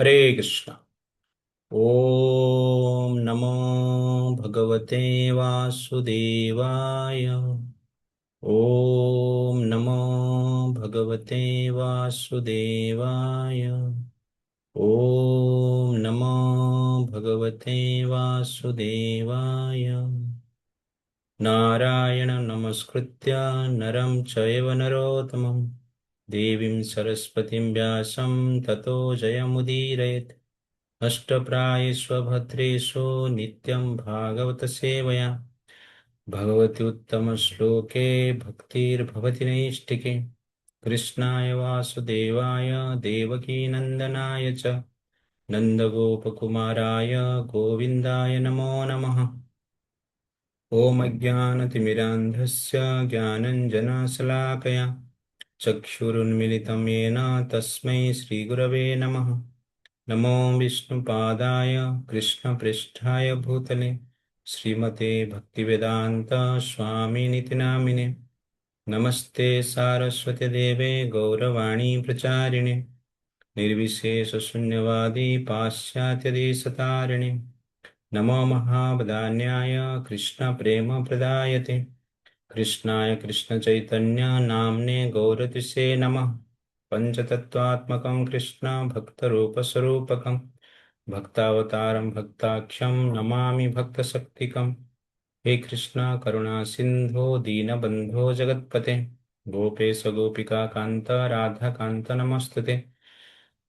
हरे कृष्णा। ओम नमो भगवते वासुदेवाय। ओम नमो भगवते वासुदेवाय। ओम नमो भगवते वासुदेवाय। नारायण नमस्कृत्य नरं चैव नरोत्तमं देवीं सरस्वतीं व्यासं ततो जयमुदीरयेत्। अष्टप्रायेष्वभद्रेषु नित्यं भागवत सेवया भगवति उत्तमश्लोके भक्तिर्भवति नैष्टिके। कृष्णाय वासुदेवाय देवकीनन्दनाय च नन्दगोपकुमाराय गोविन्दाय नमो नमः। ॐ अज्ञानतिमिरान्धस्य ज्ञानञ्जनशलाकया चक्षुरुन्मिलितं येन तस्मै श्रीगुरवे नमः। नमो विष्णुपादाय कृष्णपृष्ठाय भूतले श्रीमते भक्तिवेदान्त स्वामिनिति नामिने। नमस्ते सारस्वती देवे गौरवाणी प्रचारिणे निर्विशेषशून्यवादी पाश्चात्यदेशतारिणे। नमो महावदान्याय कृष्णप्रेमप्रदायते कृष्णाय कृष्णचैतन्य नाम्ने गौरतिसे नमः। पञ्चतत्त्वात्मकं कृष्ण भक्तरूपस्वरूपकं भक्तावतारं भक्ताख्यं नमामि भक्तशक्तिकं। हे कृष्ण करुणा सिन्धो दीनबन्धो जगत्पते गोपेश गोपिका कान्त राधाकान्त नमस्तुते।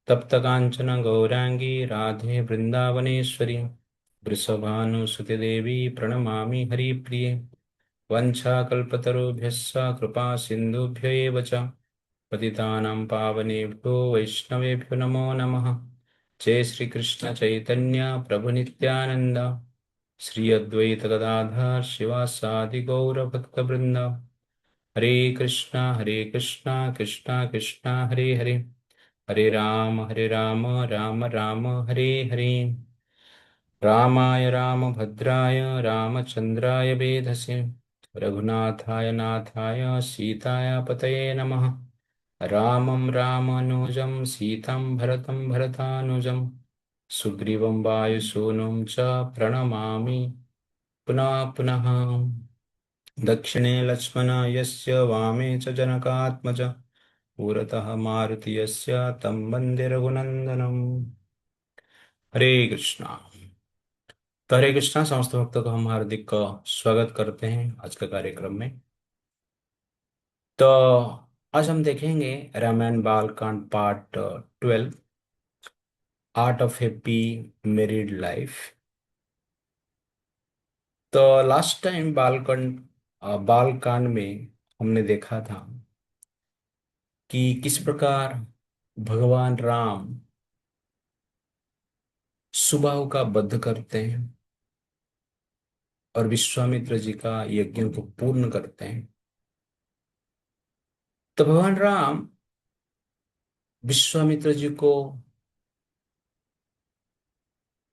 तप्त कांचन गौरांगी राधे वृंदावनेश्वरी वृषभानुसुते देवी प्रणमामि हरिप्रिये। वंशाकल्पतरुभ्यश्च कृपा सिन्धुभ्य एव च पतितानां पावनेभ्यो वैष्णवेभ्यो नमो नमः। जय श्री कृष्ण चैतन्य प्रभु नित्यानंद श्री अद्वैत गदाधर शिवासादि गौर भक्तवृंद। हरे कृष्णा कृष्णा कृष्णा हरे हरे हरे राम राम राम हरे हरे। रामाय रामभद्राय रामचन्द्राय वेधसे रघुनाथाय नाथाय सीताय पतये नमः। रामं रामानुजं सीतं भरतं भरतानुजं सुग्रीवं वायुसूनुं च प्रणमामि पुनः पुनः। दक्षिणे लक्ष्मण यस्य वामे च जनकात्मज पुरतः मारुति यस्य तं वन्दे रघुनन्दनम्। हरे कृष्णा। तो हरे कृष्णा समस्त भक्तों का हम हार्दिक स्वागत करते हैं आज का कार्यक्रम में। तो आज हम देखेंगे Ramayan Balkand part 12, art of happy married life. तो लास्ट टाइम बालकांड में हमने देखा था कि किस प्रकार भगवान राम सुबाहु का वध करते हैं और विश्वामित्र जी का यज्ञ को पूर्ण करते हैं। तो भगवान राम विश्वामित्र जी को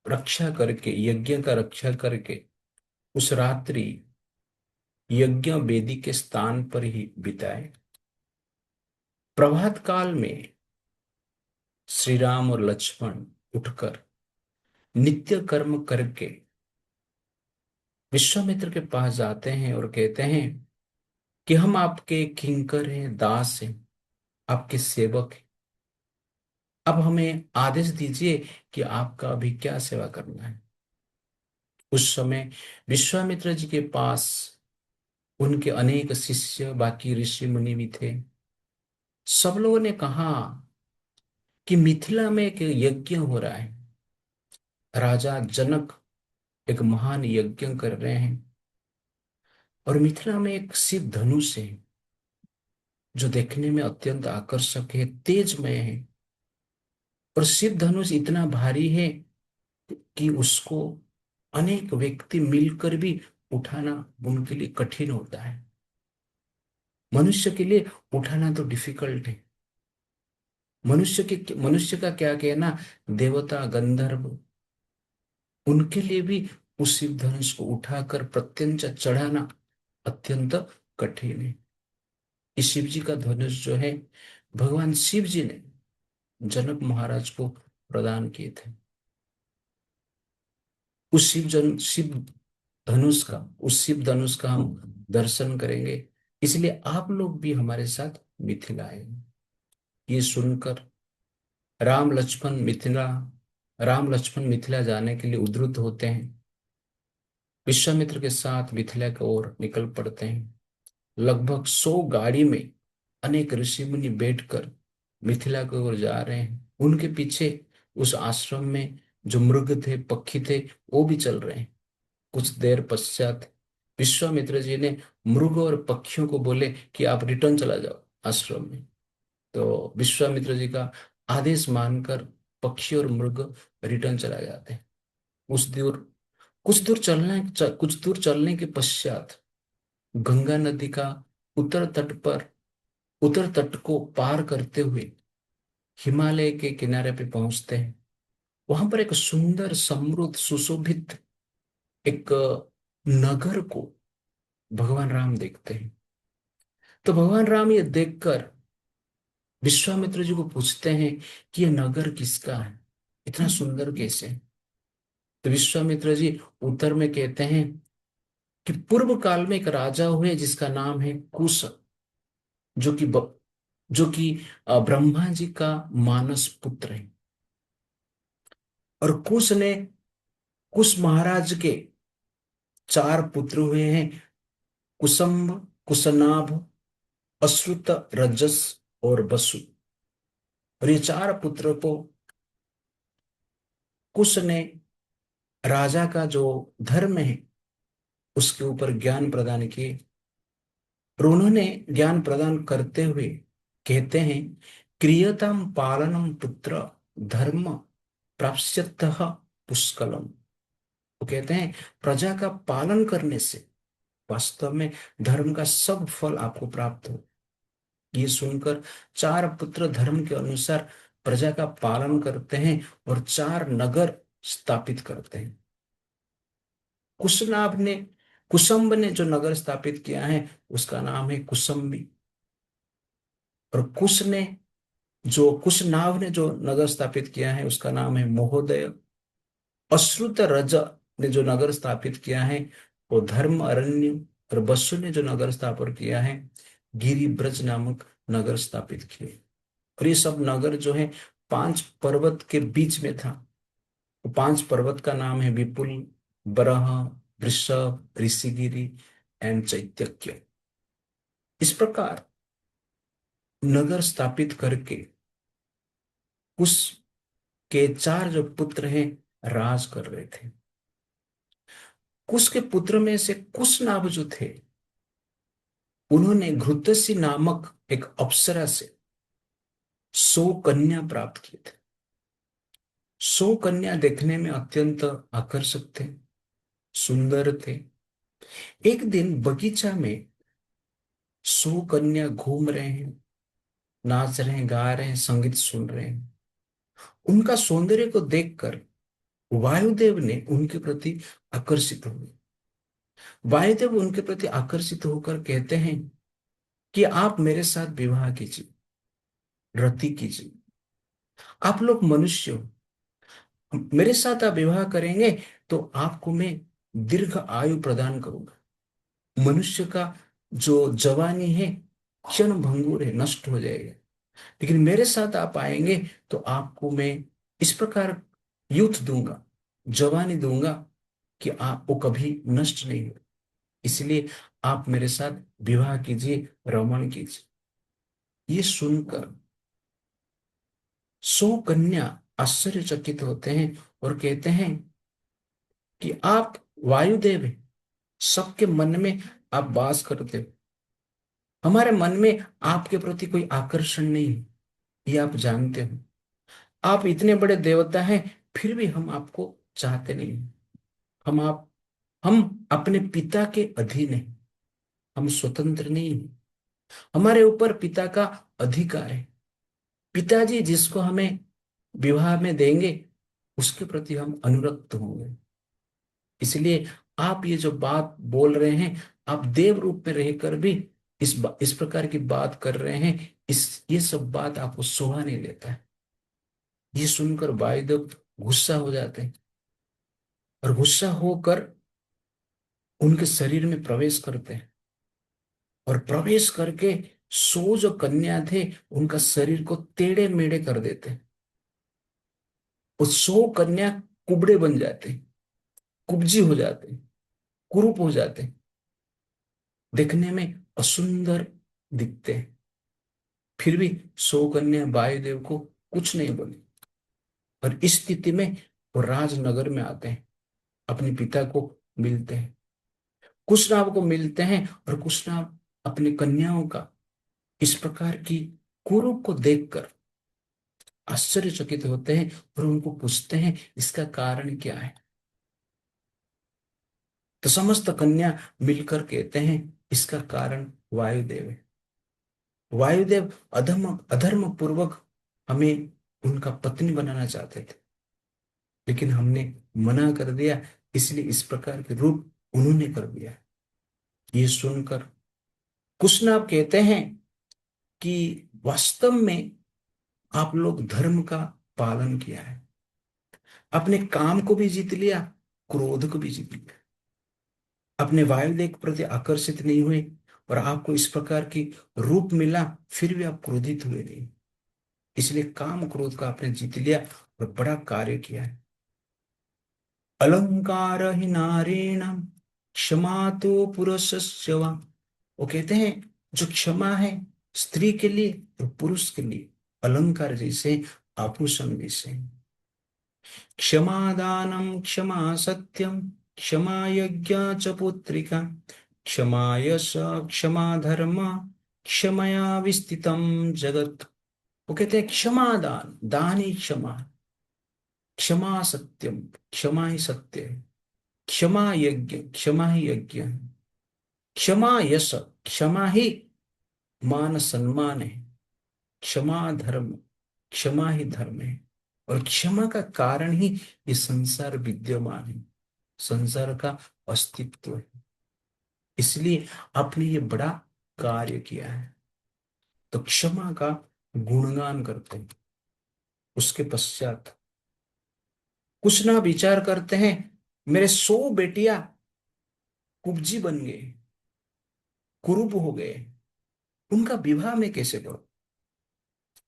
रक्षा करके, यज्ञ का रक्षा करके उस रात्रि यज्ञ वेदी के स्थान पर ही बिताए। प्रभात काल में श्री राम और लक्ष्मण उठकर नित्य कर्म करके विश्वामित्र के पास जाते हैं और कहते हैं कि हम आपके किंकर हैं, दास हैं, आपके सेवक हैं। अब हमें आदेश दीजिए कि आपका अभी क्या सेवा करना है। उस समय विश्वामित्र जी के पास उनके अनेक शिष्य, बाकी ऋषि मुनि भी थे। सब लोगों ने कहा कि मिथिला में एक यज्ञ हो रहा है, राजा जनक एक महान यज्ञ कर रहे हैं और मिथिला में एक शिव धनुष है जो देखने में अत्यंत आकर्षक है, तेजमय है। और शिव धनुष इतना भारी है कि उसको अनेक व्यक्ति मिलकर भी उठाना उनके लिए कठिन होता है। मनुष्य के लिए उठाना तो डिफिकल्ट है। मनुष्य का क्या कहना, देवता गंधर्व उनके लिए भी उस शिव धनुष को उठाकर प्रत्यंचा चढ़ाना अत्यंत कठिन है। इस शिव जी का धनुष जो है, भगवान शिव जी ने जनक महाराज को प्रदान किए थे। उस शिव धनुष का उस शिव धनुष का हम दर्शन करेंगे। इसलिए आप लोग भी हमारे साथ मिथिला आए। ये सुनकर राम लक्ष्मण मिथिला राम लक्ष्मण मिथिला जाने के लिए उद्युक्त होते हैं। विश्वामित्र के साथ मिथिला की ओर निकल पड़ते हैं। लगभग 100 गाड़ी में अनेक ऋषि मुनि बैठकर मिथिला की ओर जा रहे हैं। उनके पीछे उस आश्रम में जो मृग थे, पक्षी थे, वो भी चल रहे हैं। कुछ देर पश्चात विश्वामित्र जी ने मृग और पक्षियों को बोले कि आप रिटर्न चला जाओ आश्रम में। तो विश्वामित्र जी का आदेश मानकर पक्षी और मृग रिटर्न चला जाते हैं। उस दूर कुछ दूर चलने के पश्चात गंगा नदी का उत्तर तट पर उत्तर तट को पार करते हुए हिमालय के किनारे पे पहुंचते हैं। वहां पर एक सुंदर समृद्ध सुशोभित एक नगर को भगवान राम देखते हैं। तो भगवान राम ये देखकर विश्वामित्र जी को पूछते हैं कि ये नगर किसका है, इतना सुंदर कैसे है? तो विश्वामित्र जी उत्तर में कहते हैं कि पूर्व काल में एक राजा हुए जिसका नाम है कुश, जो कि जो कि ब्रह्मा जी का मानस पुत्र है। और कुश महाराज के 4 पुत्र हुए हैं, कुसुम, कुशनाभ, अश्रुत, रजस और वसु। और ये 4 पुत्र को कुश ने राजा का जो धर्म है उसके ऊपर ज्ञान प्रदान किए। और उन्होंने ज्ञान प्रदान करते हुए कहते हैं, क्रियताम पालनम पुत्र धर्म प्राप्स्यतः पुष्कलम। वो कहते हैं प्रजा का पालन करने से वास्तव में धर्म का सब फल आपको प्राप्त हो। ये सुनकर 4 पुत्र धर्म के अनुसार प्रजा का पालन करते हैं और 4 नगर स्थापित करते हैं। कुशनाभ ने कुसुम्ब ने जो नगर स्थापित किया है उसका नाम है कुसुम्बी। और कुशनाभ ने जो नगर स्थापित किया है उसका नाम है महोदय। अश्रुत रज ने जो नगर स्थापित किया है वो धर्म अरण्य। और बसु ने जो नगर स्थापित किया है गिरि ब्रज नामक नगर स्थापित किए। और ये सब नगर जो है 5 पर्वत के बीच में था। वो 5 पर्वत का नाम है विपुल, बरह, वृषभ, ऋषिगिरि एंड चैत्यक्य। इस प्रकार नगर स्थापित करके कुश के 4 जो पुत्र हैं राज कर रहे थे। कुश के पुत्र में से कुशनाभ जो थे उन्होंने घृतसी नामक एक अप्सरा से 100 कन्या प्राप्त किए थे। 100 कन्या देखने में अत्यंत आकर्षक थे, सुंदर थे। एक दिन बगीचा में 100 कन्या घूम रहे हैं, नाच रहे हैं, गा रहे हैं, संगीत सुन रहे हैं। उनका सौंदर्य को देखकर वायुदेव ने उनके प्रति आकर्षित हुए। वायुदेव उनके प्रति आकर्षित होकर कहते हैं कि आप मेरे साथ विवाह कीजिए, रति कीजिए। आप लोग मनुष्य हो, मेरे साथ आप विवाह करेंगे तो आपको मैं दीर्घ आयु प्रदान करूंगा। मनुष्य का जो जवानी है क्षण भंगुर है, नष्ट हो जाएगा। लेकिन मेरे साथ आप आएंगे तो आपको मैं इस प्रकार यूथ दूंगा, जवानी दूंगा कि आपको कभी नष्ट नहीं हो। इसलिए आप मेरे साथ विवाह कीजिए, रमण कीजिए। ये सुनकर 100 कन्या आश्चर्यचकित होते हैं और कहते हैं कि आप वायुदेव हैं, सबके मन में आप वास करते हो, हमारे मन में आपके प्रति कोई आकर्षण नहीं है, ये आप जानते हो। आप इतने बड़े देवता हैं फिर भी हम आपको चाहते नहीं हैं। हम अपने पिता के अधीन हैं, हम स्वतंत्र नहीं हैं। हमारे ऊपर पिता का अधिकार है। पिताजी जिसको हमें विवाह में देंगे उसके प्रति हम अनुरक्त होंगे। इसलिए आप ये जो बात बोल रहे हैं, आप देव रूप में रहकर भी इस प्रकार की बात कर रहे हैं, इस ये सब बात आपको शोभा नहीं देता है। ये सुनकर वायुदेव गुस्सा हो जाते हैं और गुस्सा होकर उनके शरीर में प्रवेश करते हैं और प्रवेश करके 100 जो कन्या थे उनका शरीर को टेढ़े मेढ़े कर देते हैं। वो 100 कन्या कुबड़े बन जाते हैं, कुब्जी हो जाते हैं, कुरूप हो जाते हैं, देखने में असुंदर दिखते हैं। फिर भी 100 कन्या वायुदेव को कुछ नहीं बोली और इस स्थिति में वो राजनगर में आते हैं, अपने पिता को मिलते हैं, कुशनाभ को मिलते हैं और कुशनाभ अपनी कन्याओं का इस प्रकार की कुरूप को देखकर आश्चर्यचकित होते हैं और उनको पूछते हैं इसका कारण क्या है। तो समस्त कन्या मिलकर कहते हैं इसका कारण वायुदेव है। वायुदेव अधर्म पूर्वक हमें उनका पत्नी बनाना चाहते थे, लेकिन हमने मना कर दिया, इसलिए इस प्रकार के रूप उन्होंने कर दिया। ये सुनकर कुशनाभ कहते हैं कि वास्तव में आप लोग धर्म का पालन किया है, अपने काम को भी जीत लिया, क्रोध को भी जीत लिया, अपने वायुदेव के प्रति आकर्षित नहीं हुए और आपको इस प्रकार की रूप मिला फिर भी आप क्रोधित हुए नहीं। इसलिए काम क्रोध का आपने जीत लिया और बड़ा कार्य किया है। अलंकार ही नारेण क्षमा तो पुरुषस्य वा। वो कहते हैं जो क्षमा है स्त्री के लिए और पुरुष के लिए अलंकार जैसे, आभूषण जैसे। क्षमा दानम क्षमा सत्यम क्षमा यज्ञ च पुत्रिका क्षमा यश क्षमा धर्म क्षमया विस्तृतम जगत। वो कहते हैं क्षमा दान, दान ही क्षमा है, क्षमा सत्यम, क्षमा ही सत्य है, क्षमा यज्ञ, क्षमा ही यज्ञ है, क्षमा यश, क्षमा ही मान सम्मान है, क्षमा धर्म, क्षमा ही धर्म है, और क्षमा का कारण ही ये संसार विद्यमान है, संसार का अस्तित्व है। इसलिए आपने ये बड़ा कार्य किया है। तो क्षमा का गुणगान करते हैं। उसके पश्चात कुछ ना विचार करते हैं, मेरे 100 बेटियां कुब्जी बन गए, कुरूप हो गए, उनका विवाह मैं कैसे करूं।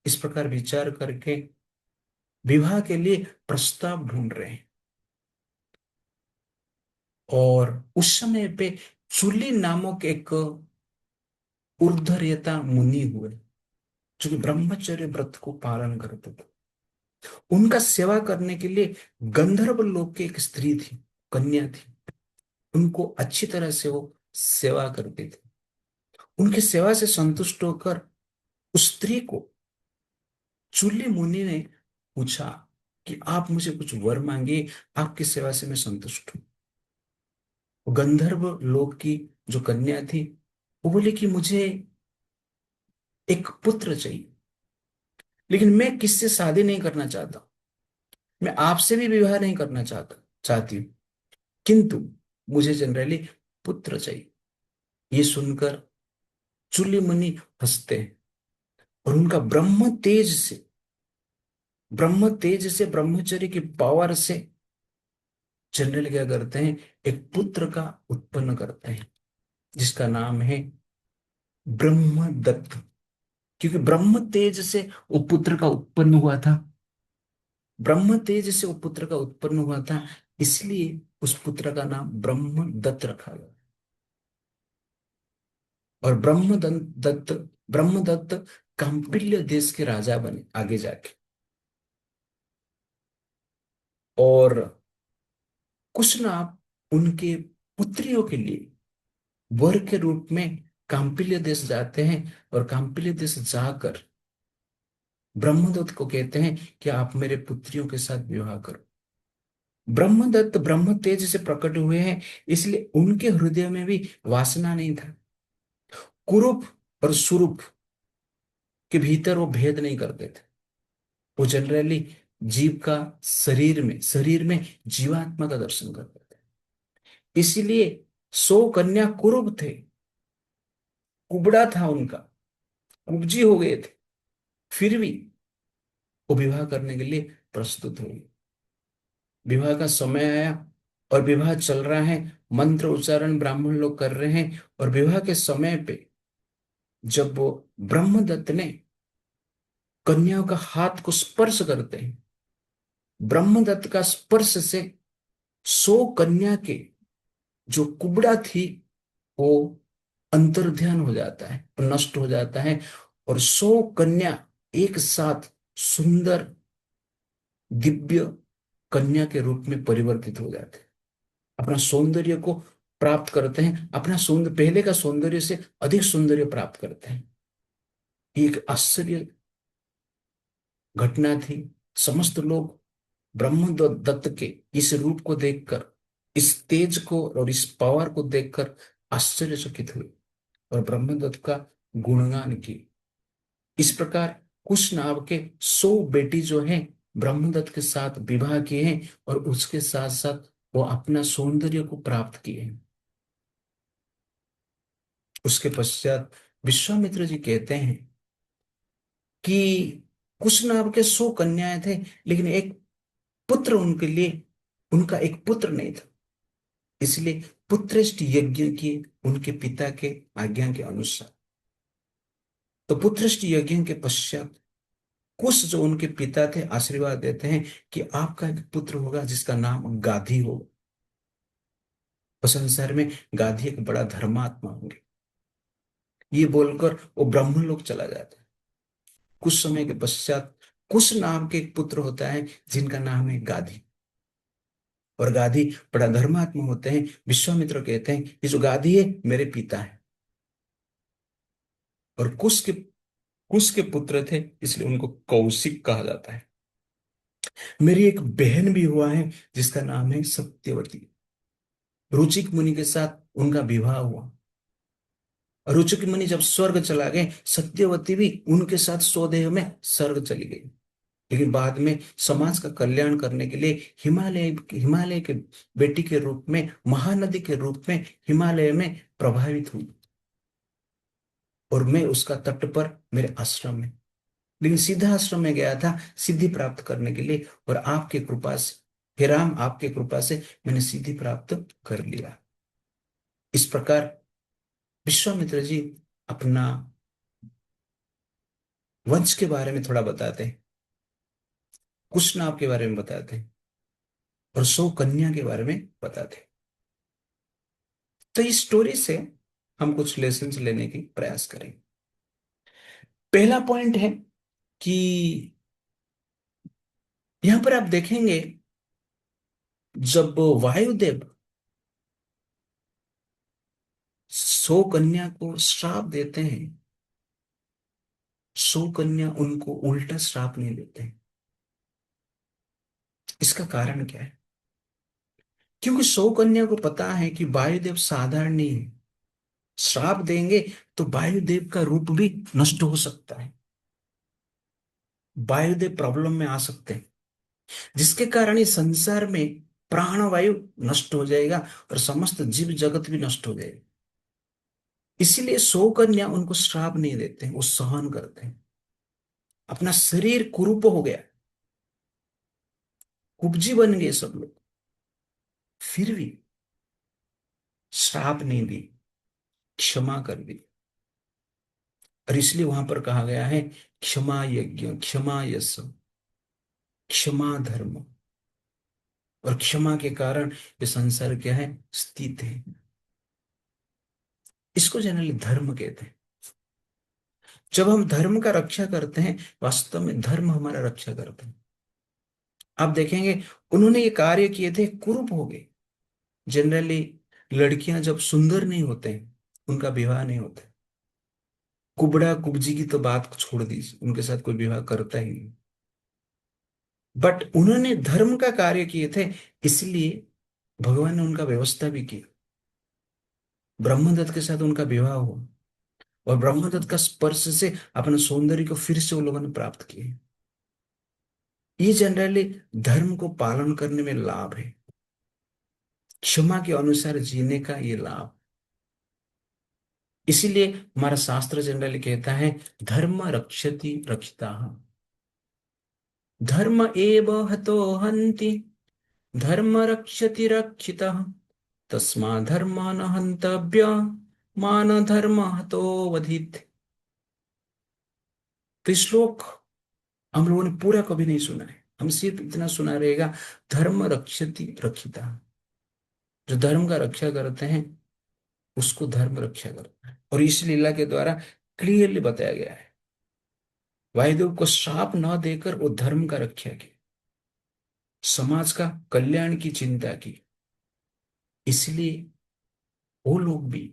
इस प्रकार विचार करके विवाह के लिए प्रस्ताव ढूंढ रहे हैं। और उस समय पे चुली नामक एक ऊर्ध्वरेता मुनि हुए, जो कि ब्रह्मचर्य व्रत को पालन करते थे। उनका सेवा करने के लिए गंधर्व लोक की एक स्त्री थी, कन्या थी, उनको अच्छी तरह से वो सेवा करते थे। उनकी सेवा से संतुष्ट होकर उस स्त्री को चुल्ली मुनि ने पूछा कि आप मुझे कुछ वर मांगिए, आपकी सेवा से मैं संतुष्ट हूं। गंधर्व लोक की जो कन्या थी वो बोली कि मुझे एक पुत्र चाहिए, लेकिन मैं किससे शादी नहीं करना चाहता, मैं आपसे भी विवाह नहीं करना चाहती हूँ, किंतु मुझे जनरली पुत्र चाहिए। ये सुनकर चुल्ली मुनि हंसते हैं और उनका ब्रह्म तेज से ब्रह्मचर्य की पावर से जनरली क्या करते हैं, एक पुत्र का उत्पन्न करते हैं जिसका नाम है ब्रह्मदत्त। क्योंकि ब्रह्म तेज से वो पुत्र का उत्पन्न हुआ था, ब्रह्म तेज से वो पुत्र का उत्पन्न हुआ था, इसलिए उस पुत्र का नाम ब्रह्मदत्त रखा गया। और ब्रह्मदत्त कांपिल्य देश के राजा बने आगे जाके। और कुछ ना उनके पुत्रियों के लिए वर के रूप में कांपिल्य देश जाते हैं और कांपिल्य देश जाकर ब्रह्मदत्त को कहते हैं कि आप मेरे पुत्रियों के साथ विवाह करो। ब्रह्मदत्त ब्रह्म तेज से प्रकट हुए हैं, इसलिए उनके हृदय में भी वासना नहीं था। कुरूप और सुरूप के भीतर वो भेद नहीं करते थे। वो जनरली जीव का शरीर में जीवात्मा का दर्शन करते थे। इसीलिए 100 कन्या कुरूप थे, कुबड़ा था उनका, कुब्जी हो गए थे, फिर भी वो विवाह करने के लिए प्रस्तुत हुई। विवाह का समय आया और विवाह चल रहा है। मंत्र उच्चारण ब्राह्मण लोग कर रहे हैं, और विवाह के समय पे जब वो ब्रह्मदत्त ने कन्याओं का हाथ को स्पर्श करते हैं, ब्रह्मदत्त का स्पर्श से 100 कन्या के जो कुबड़ा थी वो अंतर्ध्यान हो जाता है, नष्ट हो जाता है, और 100 कन्या एक साथ सुंदर दिव्य कन्या के रूप में परिवर्तित हो जाते हैं, अपना सौंदर्य को प्राप्त करते हैं, अपना सौंदर्य पहले का सौंदर्य से अधिक सौंदर्य प्राप्त करते हैं। ये एक आश्चर्य घटना थी। समस्त लोग ब्रह्मदत्त के इस रूप को देखकर, इस तेज को और इस पावर को देखकर आश्चर्यचकित हुए और ब्रह्मदत्त का गुणगान किए। इस प्रकार कुश नाम के 100 बेटी जो हैं ब्रह्मदत्त के साथ विवाह किए हैं, और उसके साथ साथ वो अपना सौंदर्य को प्राप्त किए हैं। उसके पश्चात विश्वामित्र जी कहते हैं कि कुश नाम के 100 कन्याएं थे, लेकिन एक पुत्र उनके लिए, उनका एक पुत्र नहीं था, इसलिए पुत्रेष्ट यज्ञ किए उनके पिता के आज्ञा के अनुसार। तो पुत्रेष्ट यज्ञ के पश्चात कुश जो उनके पिता थे आशीर्वाद देते हैं कि आपका एक पुत्र होगा जिसका नाम गाधी होगा, और संसार में गाधी एक बड़ा धर्मात्मा होंगे। ये बोलकर वो ब्राह्मण लोग चला जाता है। कुछ समय के पश्चात कुश नाम के एक पुत्र होता है जिनका नाम है गाधी, और गाधी बड़ा धर्मात्मा होते हैं। विश्वामित्र कहते हैं ये जो गाधी है मेरे पिता है, और कुश के पुत्र थे इसलिए उनको कौशिक कहा जाता है। मेरी एक बहन भी हुआ है जिसका नाम है सत्यवती। रुचिक मुनि के साथ उनका विवाह हुआ। रुचिक मुनि जब स्वर्ग चला गए, सत्यवती भी उनके साथ स्वदेह में स्वर्ग चली गई। लेकिन बाद में समाज का कल्याण करने के लिए हिमालय हिमालय के बेटी के रूप में, महानदी के रूप में हिमालय में प्रभावित हुई, और मैं उसका तट पर मेरे आश्रम में, लेकिन सीधा आश्रम में गया था सिद्धि प्राप्त करने के लिए, और आपके कृपा से, हे राम आपके कृपा से मैंने सिद्धि प्राप्त कर लिया। इस प्रकार विश्वामित्र जी अपना वंश के बारे में थोड़ा बताते हैं, कुश नाम के बारे में बताते हैं, और 100 कन्या के बारे में बताते हैं। तो इस स्टोरी से हम कुछ लेसन लेने की प्रयास करेंगे। पहला पॉइंट है कि यहां पर आप देखेंगे जब वायुदेव 100 कन्या को श्राप देते हैं, 100 कन्या उनको उल्टा श्राप नहीं देते हैं। इसका कारण क्या है? क्योंकि 100 कन्या को पता है कि वायुदेव साधारण नहीं है, श्राप देंगे तो वायुदेव का रूप भी नष्ट हो सकता है, वायुदेव प्रॉब्लम में आ सकते हैं, जिसके कारण इस संसार में प्राणवायु नष्ट हो जाएगा और समस्त जीव जगत भी नष्ट हो जाएगा। इसीलिए 100 कन्या उनको श्राप नहीं देते हैं, वो सहन करते हैं। अपना शरीर कुरूप हो गया, कुब्जी बन गए सब लोग, फिर भी श्राप नहीं दी, क्षमा कर दी। और इसलिए वहां पर कहा गया है क्षमा यज्ञ, क्षमा यश, क्षमा धर्म, और क्षमा के कारण ये संसार क्या है, स्थित है। इसको जनरली धर्म कहते हैं। जब हम धर्म का रक्षा करते हैं, वास्तव में धर्म हमारा रक्षा करता है। आप देखेंगे उन्होंने ये कार्य किए थे, कुरूप हो गए। जनरली लड़कियां जब सुंदर नहीं होते हैं उनका विवाह नहीं होता। कुबड़ा कुब्जी की तो बात छोड़ दी, उनके साथ कोई विवाह करता ही नहीं। बट उन्होंने धर्म का कार्य किए थे, इसलिए भगवान ने उनका व्यवस्था भी की। ब्रह्मदत्त के साथ उनका विवाह हुआ, और ब्रह्मदत्त का स्पर्श से अपने सौंदर्य को फिर से उन लोगों ने प्राप्त किए। ये जनरली धर्म को पालन करने में लाभ है, क्षमा के अनुसार जीने का ये लाभ। इसीलिए हमारा शास्त्र जनरली कहता है धर्म रक्षति रक्षिता। धर्म एव हतो हन्ति धर्म रक्षति रक्षितः तस्मा धर्म न हन्तव्य मान धर्म हतो वधित। तो इस श्लोक हम लोगों ने पूरा कभी नहीं सुना है, हम सिर्फ इतना सुना रहेगा, धर्म रक्षति रक्षिता। जो धर्म का रक्षा करते हैं उसको धर्म रक्षा करता है, और इस लीला के द्वारा क्लियरली बताया गया है। वायुदेव को श्राप न देकर वो धर्म का रक्षा की, समाज का कल्याण की चिंता की, इसलिए वो लोग भी,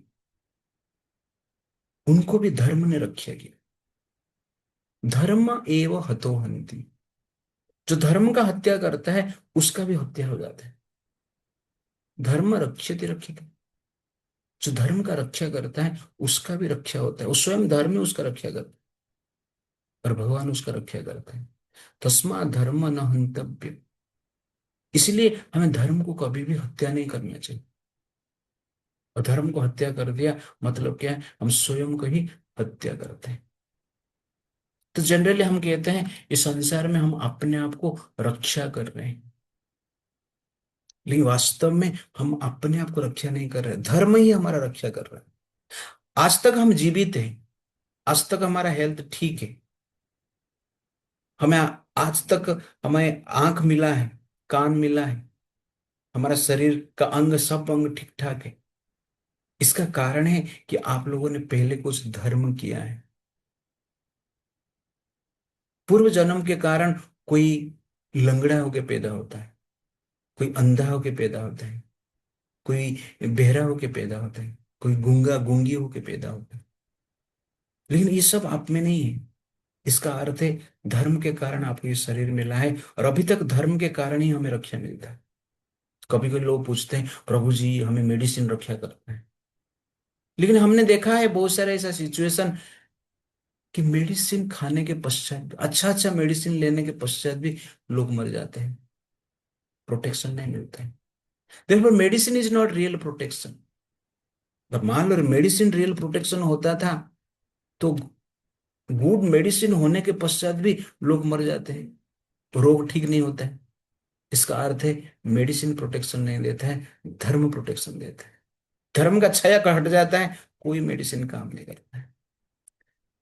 उनको भी धर्म ने रक्षा किया। धर्म एव हतो हन्ति, जो धर्म का हत्या करता है उसका भी हत्या हो जाता है। धर्म रक्षति रक्षिता, जो धर्म का रक्षा करता है उसका भी रक्षा होता है, वो स्वयं धर्म में उसका रक्षा करता है और भगवान उसका रक्षा करता है। तस्मा धर्म न हंतव्य, इसलिए हमें धर्म को कभी भी हत्या नहीं करना चाहिए। और धर्म को हत्या कर दिया मतलब क्या है, हम स्वयं को ही हत्या करते हैं। तो जनरली हम कहते हैं इस संसार में हम अपने आप को रक्षा कर रहे हैं, लेकिन वास्तव में हम अपने आप को रक्षा नहीं कर रहे, धर्म ही हमारा रक्षा कर रहा है। आज तक हम जीवित हैं, आज तक हमारा हेल्थ ठीक है, हमें आज तक हमें आंख मिला है, कान मिला है, हमारा शरीर का अंग सब अंग ठीक ठाक है। इसका कारण है कि आप लोगों ने पहले कुछ धर्म किया है। पूर्व जन्म के कारण कोई लंगड़ा होके पैदा होता है, कोई अंधा होके पैदा होता है, कोई बहरा होके पैदा होता है, कोई गूंगा गूंगी होके पैदा होता है, लेकिन ये सब आप में नहीं है। इसका अर्थ है धर्म के कारण आपको ये शरीर मिला है, और अभी तक धर्म के कारण ही हमें रक्षा मिलता है। कभी कभी लोग पूछते हैं प्रभु जी हमें मेडिसिन रक्षा करता है, लेकिन हमने देखा है बहुत सारे ऐसा सिचुएशन कि मेडिसिन खाने के पश्चात, अच्छा अच्छा मेडिसिन लेने के पश्चात भी लोग मर जाते हैं, प्रोटेक्शन नहीं मिलता है। therefore medicine is not real protection. अब मान लो मेडिसिन रियल प्रोटेक्शन होता था तो गुड मेडिसिन होने के पश्चात भी लोग मर जाते हैं, रोग ठीक नहीं होता है। इसका अर्थ है मेडिसिन प्रोटेक्शन नहीं देता है, धर्म प्रोटेक्शन देता है। धर्म का छाया का हट जाता है, कोई मेडिसिन काम नहीं करता है।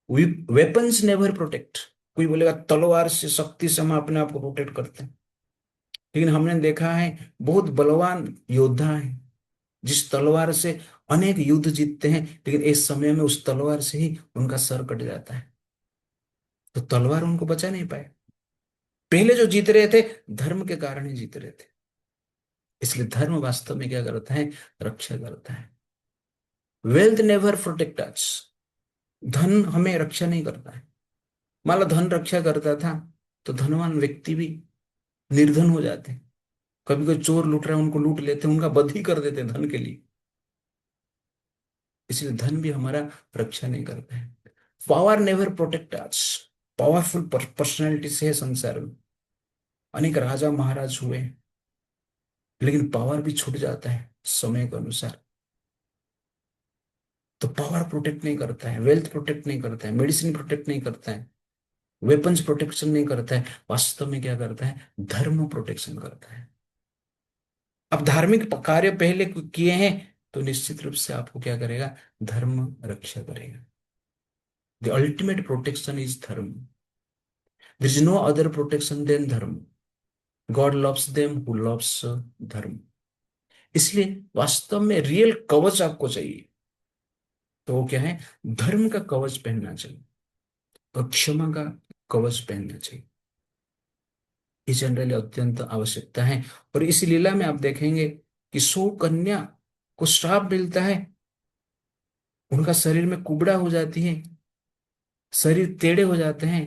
Weapons never protect. कोई बोलेगा तलवार से, शक्ति से हम अपने आप को प्रोटेक्ट करते हैं, लेकिन हमने देखा है बहुत बलवान योद्धा है जिस तलवार से अनेक युद्ध जीतते हैं, लेकिन इस समय में उस तलवार से ही उनका सर कट जाता है। तो तलवार उनको बचा नहीं पाए। पहले जो जीत रहे थे धर्म के कारण ही जीत रहे थे। इसलिए धर्म वास्तव में क्या करता है, रक्षा करता है। वेल्थ नेवर प्रोटेक्ट अस, धन हमें रक्षा नहीं करता है। मान लो धन रक्षा करता था तो धनवान व्यक्ति भी निर्धन हो जाते हैं। कभी कोई चोर लूट रहा है उनको लूट लेते हैं, उनका वध ही कर देते हैं धन के लिए। इसलिए धन भी हमारा रक्षा नहीं करता है। Power never protect us, powerful personality से है संसार में, अनेक राजा महाराज हुए, लेकिन पावर भी छूट जाता है समय के अनुसार। तो पावर प्रोटेक्ट नहीं करता है, वेल्थ प्रोटेक्ट नहीं करता है, मेडिसिन प्रोटेक्ट नहीं करता है, वेपन्स प्रोटेक्शन नहीं करता है। वास्तव में क्या करता है, धर्म प्रोटेक्शन करता है। अब धार्मिक कार्य पहले किए हैं तो निश्चित रूप से आपको क्या करेगा, धर्म रक्षा करेगा। The ultimate protection is dharma. There is no other protection than dharma. God loves them who loves dharma. इसलिए वास्तव में रियल कवच आपको चाहिए तो वो क्या है, धर्म का कवच पहनना चाहिए और क्षमा का कवच पहनना चाहिए। ये जनरली अत्यंत आवश्यकता है। और इस लीला में आप देखेंगे कि 100 कन्या को श्राप मिलता है, उनका शरीर में कुबड़ा हो जाती है, शरीर टेढ़े हो जाते हैं,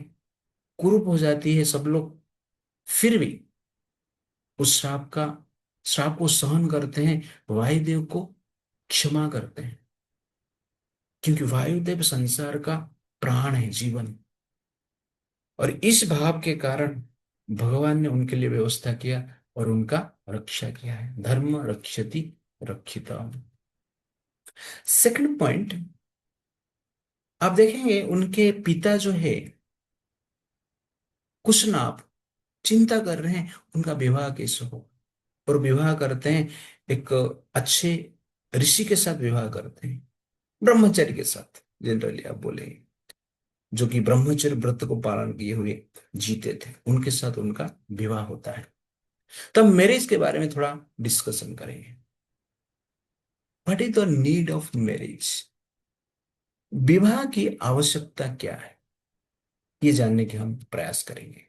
कुरूप हो जाती है सब लोग, फिर भी उस श्राप को सहन करते हैं, वायुदेव को क्षमा करते हैं, क्योंकि वायुदेव संसार का प्राण है, जीवन। और इस भाव के कारण भगवान ने उनके लिए व्यवस्था किया और उनका रक्षा किया है। धर्म रक्षति रक्षिता। सेकंड पॉइंट, आप देखेंगे उनके पिता जो है कुशनाभ, चिंता कर रहे हैं उनका विवाह कैसे हो, और विवाह करते हैं एक अच्छे ऋषि के साथ विवाह करते हैं, ब्रह्मचर्य के साथ जनरली आप बोलेंगे, जो कि ब्रह्मचर्य व्रत को पालन किए हुए जीते थे, उनके साथ उनका विवाह होता है। तब मैरिज के बारे में थोड़ा डिस्कशन करेंगे। What is the need of marriage, विवाह की आवश्यकता क्या है, ये जानने के हम प्रयास करेंगे।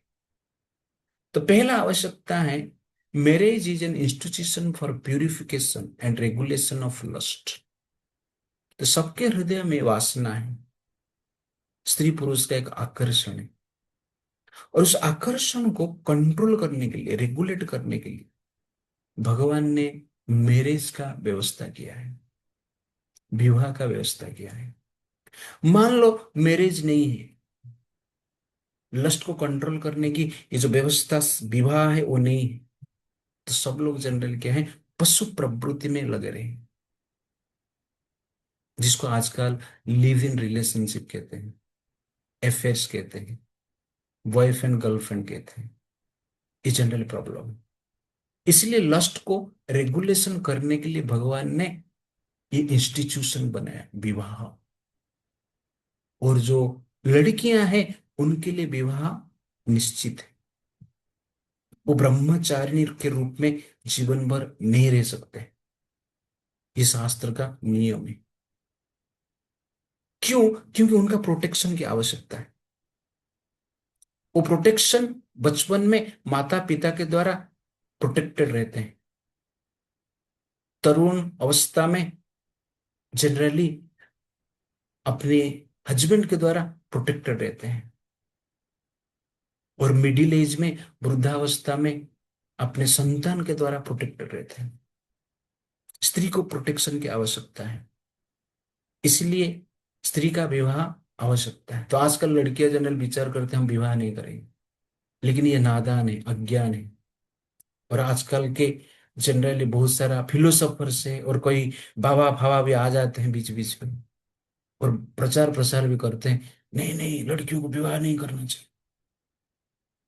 तो पहला आवश्यकता है, marriage is an institution for purification and regulation of lust. तो सबके हृदय में वासना है, स्त्री पुरुष का एक आकर्षण है, और उस आकर्षण को कंट्रोल करने के लिए, रेगुलेट करने के लिए भगवान ने मैरिज का व्यवस्था किया है, विवाह का व्यवस्था किया है। मान लो मैरिज नहीं है, लस्ट को कंट्रोल करने की ये जो व्यवस्था विवाह है वो नहीं है, तो सब लोग जनरल क्या है, पशु प्रवृत्ति में लगे रहे, जिसको आजकल लिव इन रिलेशनशिप कहते हैं, अफेयर्स कहते हैं, वाइफ एंड गर्लफ्रेंड कहते हैं। ये जनरल प्रॉब्लम है। इसलिए लस्ट को रेगुलेशन करने के लिए भगवान ने ये इंस्टीट्यूशन बनाया, विवाह। और जो लड़कियां हैं उनके लिए विवाह निश्चित है, वो ब्रह्मचारिणी के रूप में जीवन भर नहीं रह सकते, ये शास्त्र का नियम है। क्यों? क्योंकि उनका प्रोटेक्शन की आवश्यकता है। वो प्रोटेक्शन बचपन में माता पिता के द्वारा प्रोटेक्टेड रहते हैं, तरुण अवस्था में जनरली अपने हस्बैंड के द्वारा प्रोटेक्टेड रहते हैं, और मिडिल एज में, वृद्धावस्था में अपने संतान के द्वारा प्रोटेक्टेड रहते हैं। स्त्री को प्रोटेक्शन की आवश्यकता है, इसलिए स्त्री का विवाह आवश्यकता है। तो आजकल लड़कियां जनरल विचार करते हैं हम विवाह नहीं करेंगे, लेकिन ये नादान है, अज्ञान है। और आजकल के जनरली बहुत सारा फिलोसोफर्स है, और कोई बाबा फाबा भी आ जाते हैं बीच बीच में, और प्रचार प्रसार भी करते हैं, नहीं नहीं लड़कियों को विवाह नहीं करना चाहिए,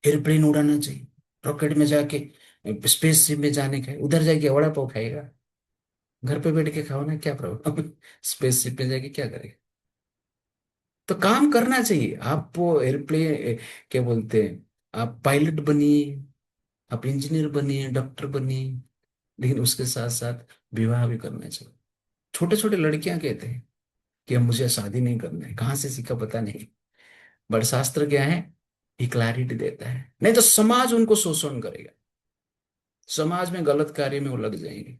एयरप्लेन उड़ाना चाहिए, रॉकेट में जाके स्पेसशिप में जाने का है, उधर जाके वड़ा पाव खाएगा, घर पे बैठ के खाओ ना, क्या प्रॉब्लम स्पेसशिप में जाके क्या करेगा। तो काम करना चाहिए, आप वो एयरप्लेन क्या बोलते हैं, आप पायलट बनिए, आप इंजीनियर बनिए, डॉक्टर बनिए, लेकिन उसके साथ साथ विवाह भी करना चाहिए। छोटे छोटे लड़कियां कहते हैं कि अब मुझे शादी नहीं करना है, कहाँ से सीखा पता नहीं, बट शास्त्र क्या है, ये क्लैरिटी देता है, नहीं तो समाज उनको शोषण करेगा, समाज में गलत कार्य में वो लग जाएंगे।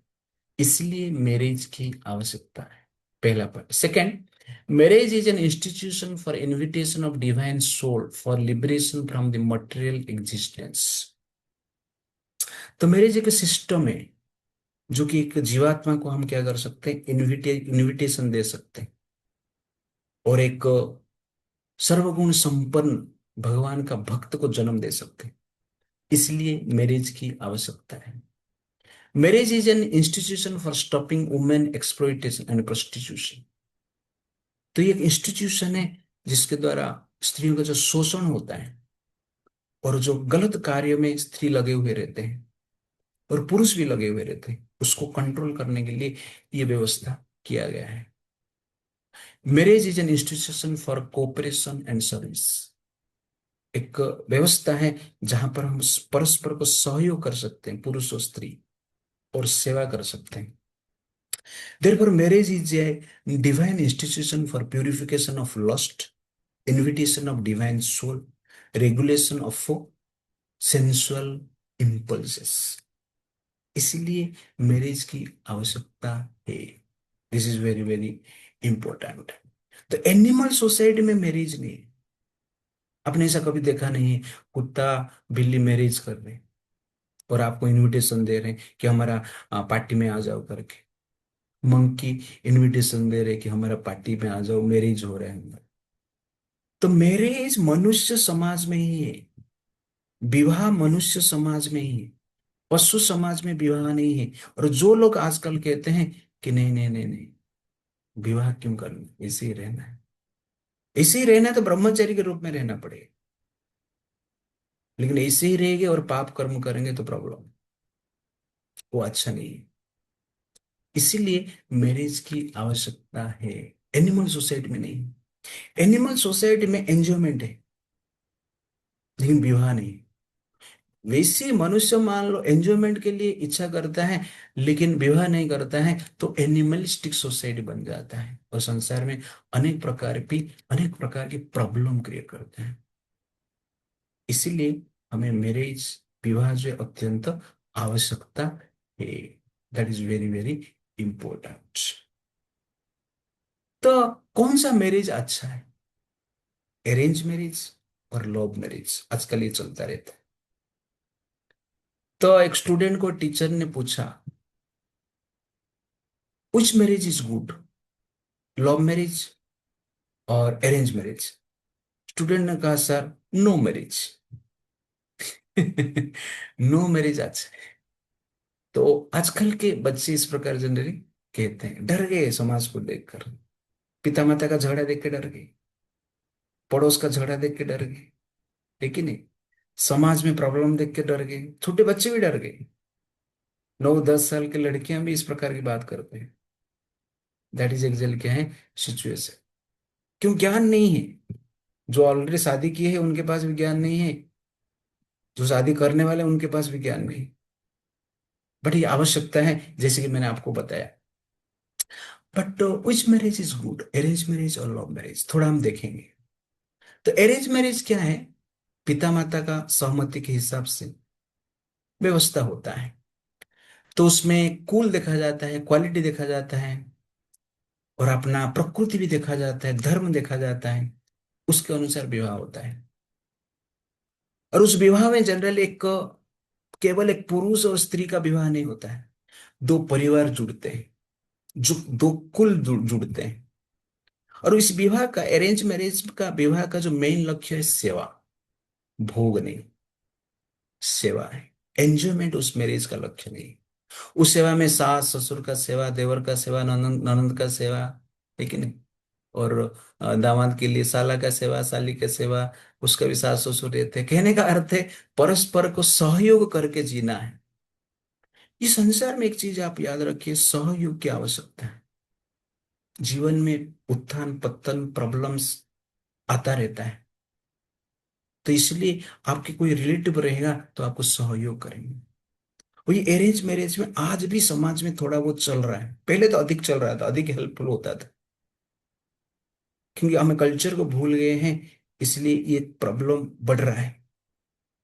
इसलिए मैरिज की आवश्यकता है, पहला point. Second, marriage is an institution for invitation of divine soul for liberation from the material existence. तो मैरिज एक सिस्टम है, जो कि एक जीवात्मा को हम क्या कर सकते हैं, इनविटेशन दे सकते हैं, और एक सर्वगुण संपन्न भगवान का भक्त को जन्म दे सकते हैं। इसलिए मैरिज की आवश्यकता है। Marriage is an institution for stopping women exploitation and prostitution. तो ये एक इंस्टीट्यूशन है जिसके द्वारा स्त्रियों का जो शोषण होता है, और जो गलत कार्य में स्त्री लगे हुए रहते हैं और पुरुष भी लगे हुए रहते हैं, उसको कंट्रोल करने के लिए ये व्यवस्था किया गया है। Marriage is an institution for cooperation and service. एक व्यवस्था है जहां पर हम परस्पर को सहयोग कर सकते हैं, पुरुष और स्त्री, और सेवा कर सकते हैं। Therefore, marriage is a divine institution for purification of lust, invitation of divine soul, regulation of sensual impulses. इसलिए मैरिज की आवश्यकता है। This is very very important. तो एनिमल सोसाइटी में मैरिज नहीं है। आपने ऐसा कभी देखा नहीं है, कुत्ता बिल्ली मैरिज कर रहे हैं और आपको इनविटेशन दे रहे हैं कि हमारा पार्टी में आ जाओ करके, मंकी इनविटेशन दे रहे कि हमारा पार्टी में आ जाओ, मैरिज हो रहा है हमारा। तो मैरिज मनुष्य समाज में ही है, विवाह मनुष्य समाज में ही है, पशु समाज में विवाह नहीं है। और जो लोग आजकल कहते हैं कि नहीं नहीं नहीं नहीं, विवाह क्यों करना, ऐसे ही रहना है, ऐसे ही रहना है, तो ब्रह्मचारी के रूप में रहना पड़ेगा। लेकिन ऐसे ही रहेंगे और पाप कर्म करेंगे तो प्रॉब्लम, वो अच्छा नहीं है। इसीलिए मैरिज की आवश्यकता है, एनिमल सोसाइटी में नहीं। एनिमल सोसाइटी में एंजॉयमेंट है, लेकिन विवाह नहीं। वैसे मनुष्य मान लो एंजॉयमेंट के लिए इच्छा करता है, लेकिन विवाह नहीं करता है, तो एनिमलिस्टिक सोसाइटी बन जाता है और संसार में अनेक प्रकार की प्रॉब्लम क्रिएट करते हैं। इसीलिए हमें मैरिज, विवाह जो है, अत्यंत आवश्यकता है। That is very very important. तो कौन सा मैरिज अच्छा है, अरेंज मैरिज और लव मैरिज? आजकल ये चलता रहता है। तो एक स्टूडेंट को टीचर ने पूछा, which marriage is good, love marriage और अरेंज मैरिज? स्टूडेंट ने कहा, sir, no marriage. No marriage अच्छा है। तो आजकल के बच्चे इस प्रकार जनरली कहते हैं, डर गए समाज को देखकर, पिता माता का झगड़ा देख के डर गए, पड़ोस का झगड़ा देख के डर गए, लेकिन नहीं, समाज में प्रॉब्लम देख के डर गए, छोटे बच्चे भी डर गए, 9-10 साल की लड़कियां भी इस प्रकार की बात करते हैं। दैट इज एक्चुअली क्या है, सिचुएशन। क्यों? ज्ञान नहीं है। जो ऑलरेडी शादी की है उनके पास भी ज्ञान नहीं है, जो शादी करने वाले हैं, उनके पास भी ज्ञान नहीं। बट ये आवश्यकता है, जैसे कि मैंने आपको बताया। But which marriage is good, arrange marriage और लव मैरिज, थोड़ा हम देखेंगे। तो अरेंज मैरिज क्या है, पिता माता का सहमति के हिसाब से व्यवस्था होता है। तो उसमें कुल देखा जाता है, क्वालिटी देखा जाता है, और अपना प्रकृति भी देखा जाता है, धर्म देखा जाता है, उसके अनुसार विवाह होता है। और उस विवाह में जनरली केवल एक पुरुष और स्त्री का विवाह नहीं होता है, दो परिवार जुड़ते हैं, जो दो कुल जुड़ते हैं। और इस विवाह का, अरेंज मैरिज का विवाह का जो मेन लक्ष्य है, सेवा, भोग नहीं, सेवा है। एंजॉयमेंट उस मैरिज का लक्ष्य नहीं। उस सेवा में सास ससुर का सेवा, देवर का सेवा, ननंद ननंद का सेवा, लेकिन, और दामाद के लिए साला का सेवा, साली का सेवा, उसका भी सास ससुर रहते हैं। कहने का अर्थ है, परस्पर को सहयोग करके जीना है। इस संसार में एक चीज आप याद रखिए, सहयोग की आवश्यकता है। जीवन में उत्थान पतन, प्रॉब्लम्स आता रहता है। तो इसलिए आपके कोई रिलेटिव रहेगा तो आपको सहयोग करेंगे। और ये अरेंज मैरिज में आज भी समाज में थोड़ा बहुत चल रहा है, पहले तो अधिक चल रहा था, अधिक हेल्पफुल होता था, क्योंकि हमें कल्चर को भूल गए हैं, इसलिए ये प्रॉब्लम बढ़ रहा है।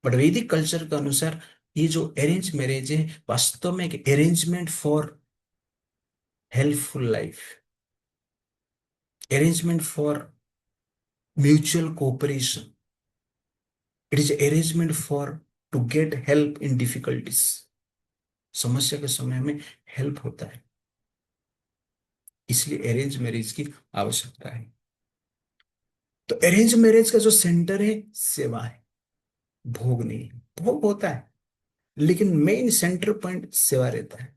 बट वैदिक कल्चर के अनुसार ये जो अरेंज मैरिज है, वास्तव में एक arrangement for helpful life, arrangement for mutual cooperation, it is arrangement for to get help in difficulties. समस्या के समय में हेल्प होता है, इसलिए अरेंज मैरिज की आवश्यकता है। तो अरेंज मैरिज का जो सेंटर है, सेवा है, भोग नहीं है। भोग होता है, लेकिन मेन सेंटर पॉइंट सेवा रहता है।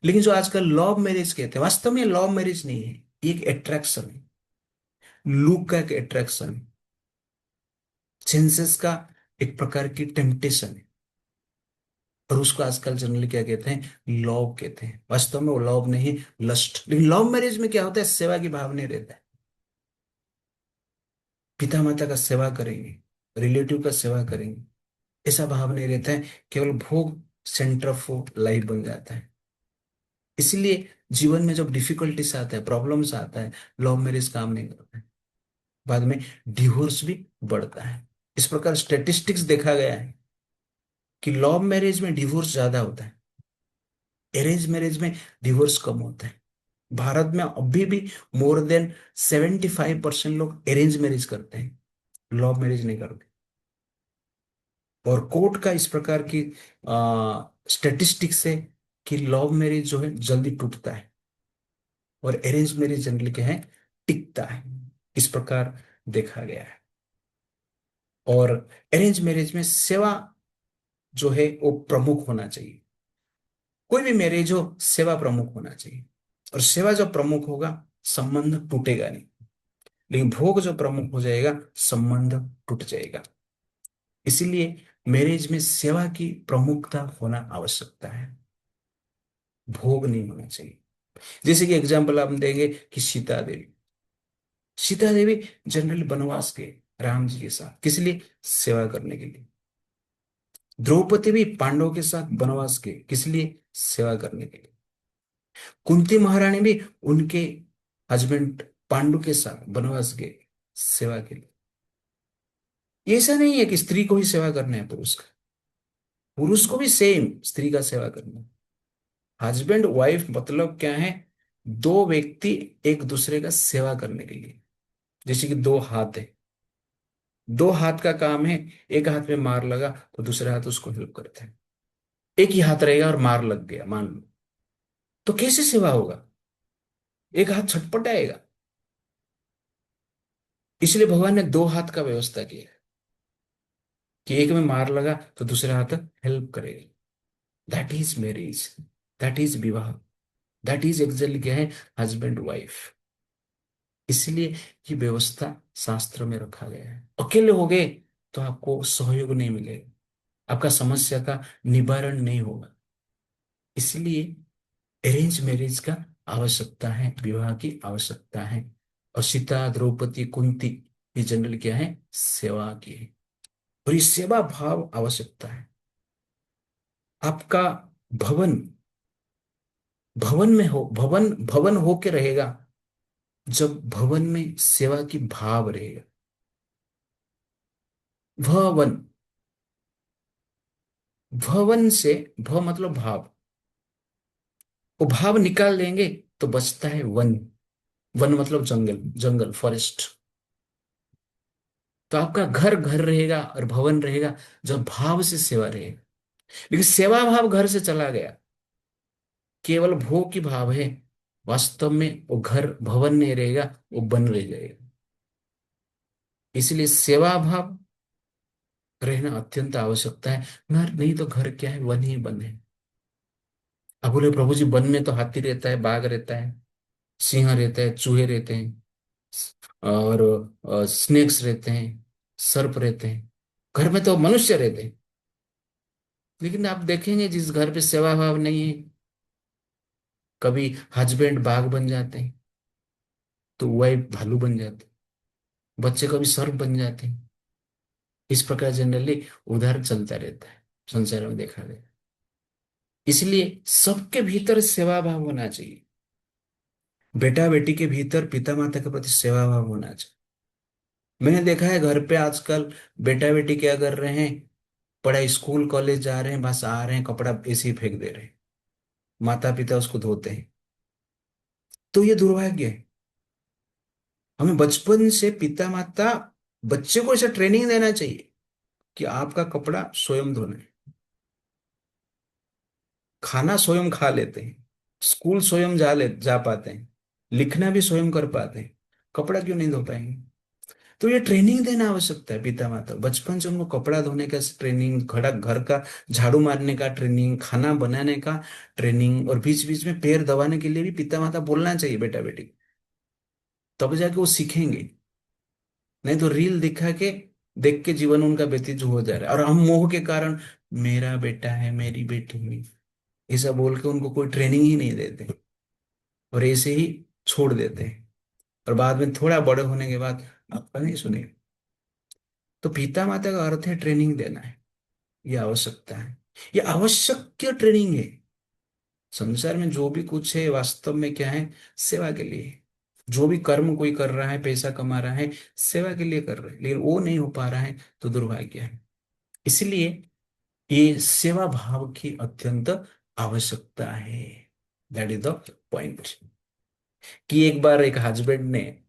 लेकिन जो आजकल लव मैरिज कहते हैं, वास्तव में लव मैरिज नहीं है, ये एक अट्रैक्शन है, लुक का एक अट्रैक्शन है, सेंसेस का एक प्रकार की टेम्पटेशन है। और उसको आजकल जनरली क्या कहते हैं, लव कहते हैं। वास्तव में वो लव नहीं, लस्ट। लेकिन लव मैरिज में क्या होता है, सेवा की भाव नहीं रहता है। पिता माता का सेवा करेंगे, रिलेटिव का सेवा करेंगे, ऐसा भाव नहीं रहता है, केवल भोग सेंटर ऑफ लाइफ बन जाता है। इसलिए जीवन में जब डिफिकल्टीज आता है, प्रॉब्लम्स आता है, लव मैरिज काम नहीं करता है, बाद में डिवोर्स भी बढ़ता है। इस प्रकार स्टेटिस्टिक्स देखा गया है कि लव मैरिज में डिवोर्स ज्यादा होता है, अरेंज मैरिज में डिवोर्स कम होता है। भारत में अभी भी मोर देन 75% लोग अरेंज मैरिज करते हैं, लव मैरिज नहीं करते। और कोर्ट का इस प्रकार की स्टेटिस्टिक्स है कि लव मैरिज जो है जल्दी टूटता है, और अरेंज मैरिज जनरली क्या है, टिकता है। इस प्रकार देखा गया है। और अरेंज मैरिज में सेवा जो है वो प्रमुख होना चाहिए। कोई भी मैरिज हो, सेवा प्रमुख होना चाहिए। और सेवा जब प्रमुख होगा, संबंध टूटेगा नहीं। लेकिन भोग जो प्रमुख हो जाएगा, संबंध टूट जाएगा। इसीलिए मैरिज में सेवा की प्रमुखता होना आवश्यकता है, भोग नहीं होना चाहिए। जैसे कि एग्जाम्पल हम देंगे कि सीता देवी, सीता देवी जनरली वनवास गए राम जी के साथ, किस लिए? सेवा करने के लिए। द्रौपदी भी पांडवों के साथ वनवास गए, किस लिए? सेवा करने के लिए। कुंती महारानी भी उनके हस्बैंड पांडु के साथ वनवास गए, सेवा के लिए। ये ऐसा नहीं है कि स्त्री को ही सेवा करना है पुरुष का, पुरुष को भी सेम स्त्री का सेवा करना है। हस्बैंड वाइफ मतलब क्या है? दो व्यक्ति एक दूसरे का सेवा करने के लिए। जैसे कि दो हाथ है, दो हाथ का काम है, एक हाथ में मार लगा तो दूसरा हाथ उसको हेल्प करता है। एक ही हाथ रहेगा और मार लग गया मान लो, तो कैसे सेवा होगा? एक हाथ छटपटाएगा। इसलिए भगवान ने दो हाथ का व्यवस्था किया है, कि एक में मार लगा तो दूसरा हाथ हेल्प करेगा। That is marriage, that is विवाह, दैट इज एक्चुअली क्या है? Husband wife. इसलिए ये व्यवस्था शास्त्र में रखा गया है। अकेले हो गए तो आपको सहयोग नहीं मिलेगा, आपका समस्या का निवारण नहीं होगा। इसलिए अरेंज मैरिज का आवश्यकता है, विवाह की आवश्यकता है। और सीता द्रौपदी कुंती ये जनरल क्या है? सेवा की है। और ये सेवा भाव आवश्यकता है। आपका भवन, भवन में हो, भवन भवन होके रहेगा जब भवन में सेवा की भाव रहेगा। भवन, भवन से भ मतलब भाव, वो भाव निकाल देंगे तो बचता है वन। वन मतलब जंगल, जंगल फॉरेस्ट। तो आपका घर घर रहेगा और भवन रहेगा जब भाव से सेवा रहेगा। लेकिन सेवा भाव घर से चला गया, केवल भोग की भाव है, वास्तव में वो घर भवन नहीं रहेगा, वो बन रह जाएगा। इसलिए सेवा भाव रहना अत्यंत आवश्यकता है। नहीं तो घर क्या है? वन ही वन है। अब बोले प्रभु जी वन में तो हाथी रहता है, बाघ रहता है, सिंह रहता है, चूहे रहते हैं, और स्नेक्स रहते हैं, सर्प रहते हैं। घर में तो मनुष्य रहते हैं। लेकिन आप देखेंगे जिस घर पे सेवा भाव नहीं है, कभी हस्बैंड बाघ बन जाते हैं तो वाइफ भालू बन जाते हैं, बच्चे कभी सर्प बन जाते हैं। इस प्रकार जनरली उधार चलता रहता है, संसार में देखा गया। इसलिए सबके भीतर सेवा भाव होना चाहिए। बेटा बेटी के भीतर पिता माता के प्रति सेवा भाव होना चाहिए। मैंने देखा है घर पे आजकल बेटा बेटी क्या कर रहे हैं? पढ़ाई, स्कूल कॉलेज जा रहे हैं, बस आ रहे हैं, कपड़ा ऐसे ही फेंक दे रहे हैं, माता पिता उसको धोते हैं। तो ये दुर्भाग्य है। हमें बचपन से पिता माता, बच्चे को ऐसा ट्रेनिंग देना चाहिए कि आपका कपड़ा स्वयं धोना है, खाना स्वयं खा लेते हैं, स्कूल स्वयं जा पाते हैं, लिखना भी स्वयं कर पाते हैं, कपड़ा क्यों नहीं धो पाएंगे? तो ये ट्रेनिंग देना आवश्यकता है। पिता माता बचपन से उनको कपड़ा धोने का ट्रेनिंग, घड़ा घर का झाड़ू मारने का ट्रेनिंग, खाना बनाने का ट्रेनिंग, और बीच बीच में पैर दबाने के लिए भी पिता माता बोलना चाहिए बेटा बेटी, तब जाके वो सीखेंगे। नहीं तो रील दिखा के देख के जीवन उनका व्यतीत हो जा रहा है, और हम मोह के कारण मेरा बेटा है, मेरी बेटी है, ऐसा बोल के उनको कोई ट्रेनिंग ही नहीं देते, और ऐसे ही छोड़ देते हैं। और बाद में थोड़ा बड़े होने के बाद आपका नहीं सुने। तो पिता माता का अर्थ है ट्रेनिंग देना है, ये आवश्यकता है, ये आवश्यक ट्रेनिंग है। संसार में जो भी कुछ है वास्तव में क्या है? सेवा के लिए है। जो भी कर्म कोई कर रहा है, पैसा कमा रहा है, सेवा के लिए कर रहा है, लेकिन वो नहीं हो पा रहा है तो दुर्भाग्य है। इसलिए ये सेवा भाव की अत्यंत आवश्यकता है। That is the point. कि एक बार एक हस्बैंड ने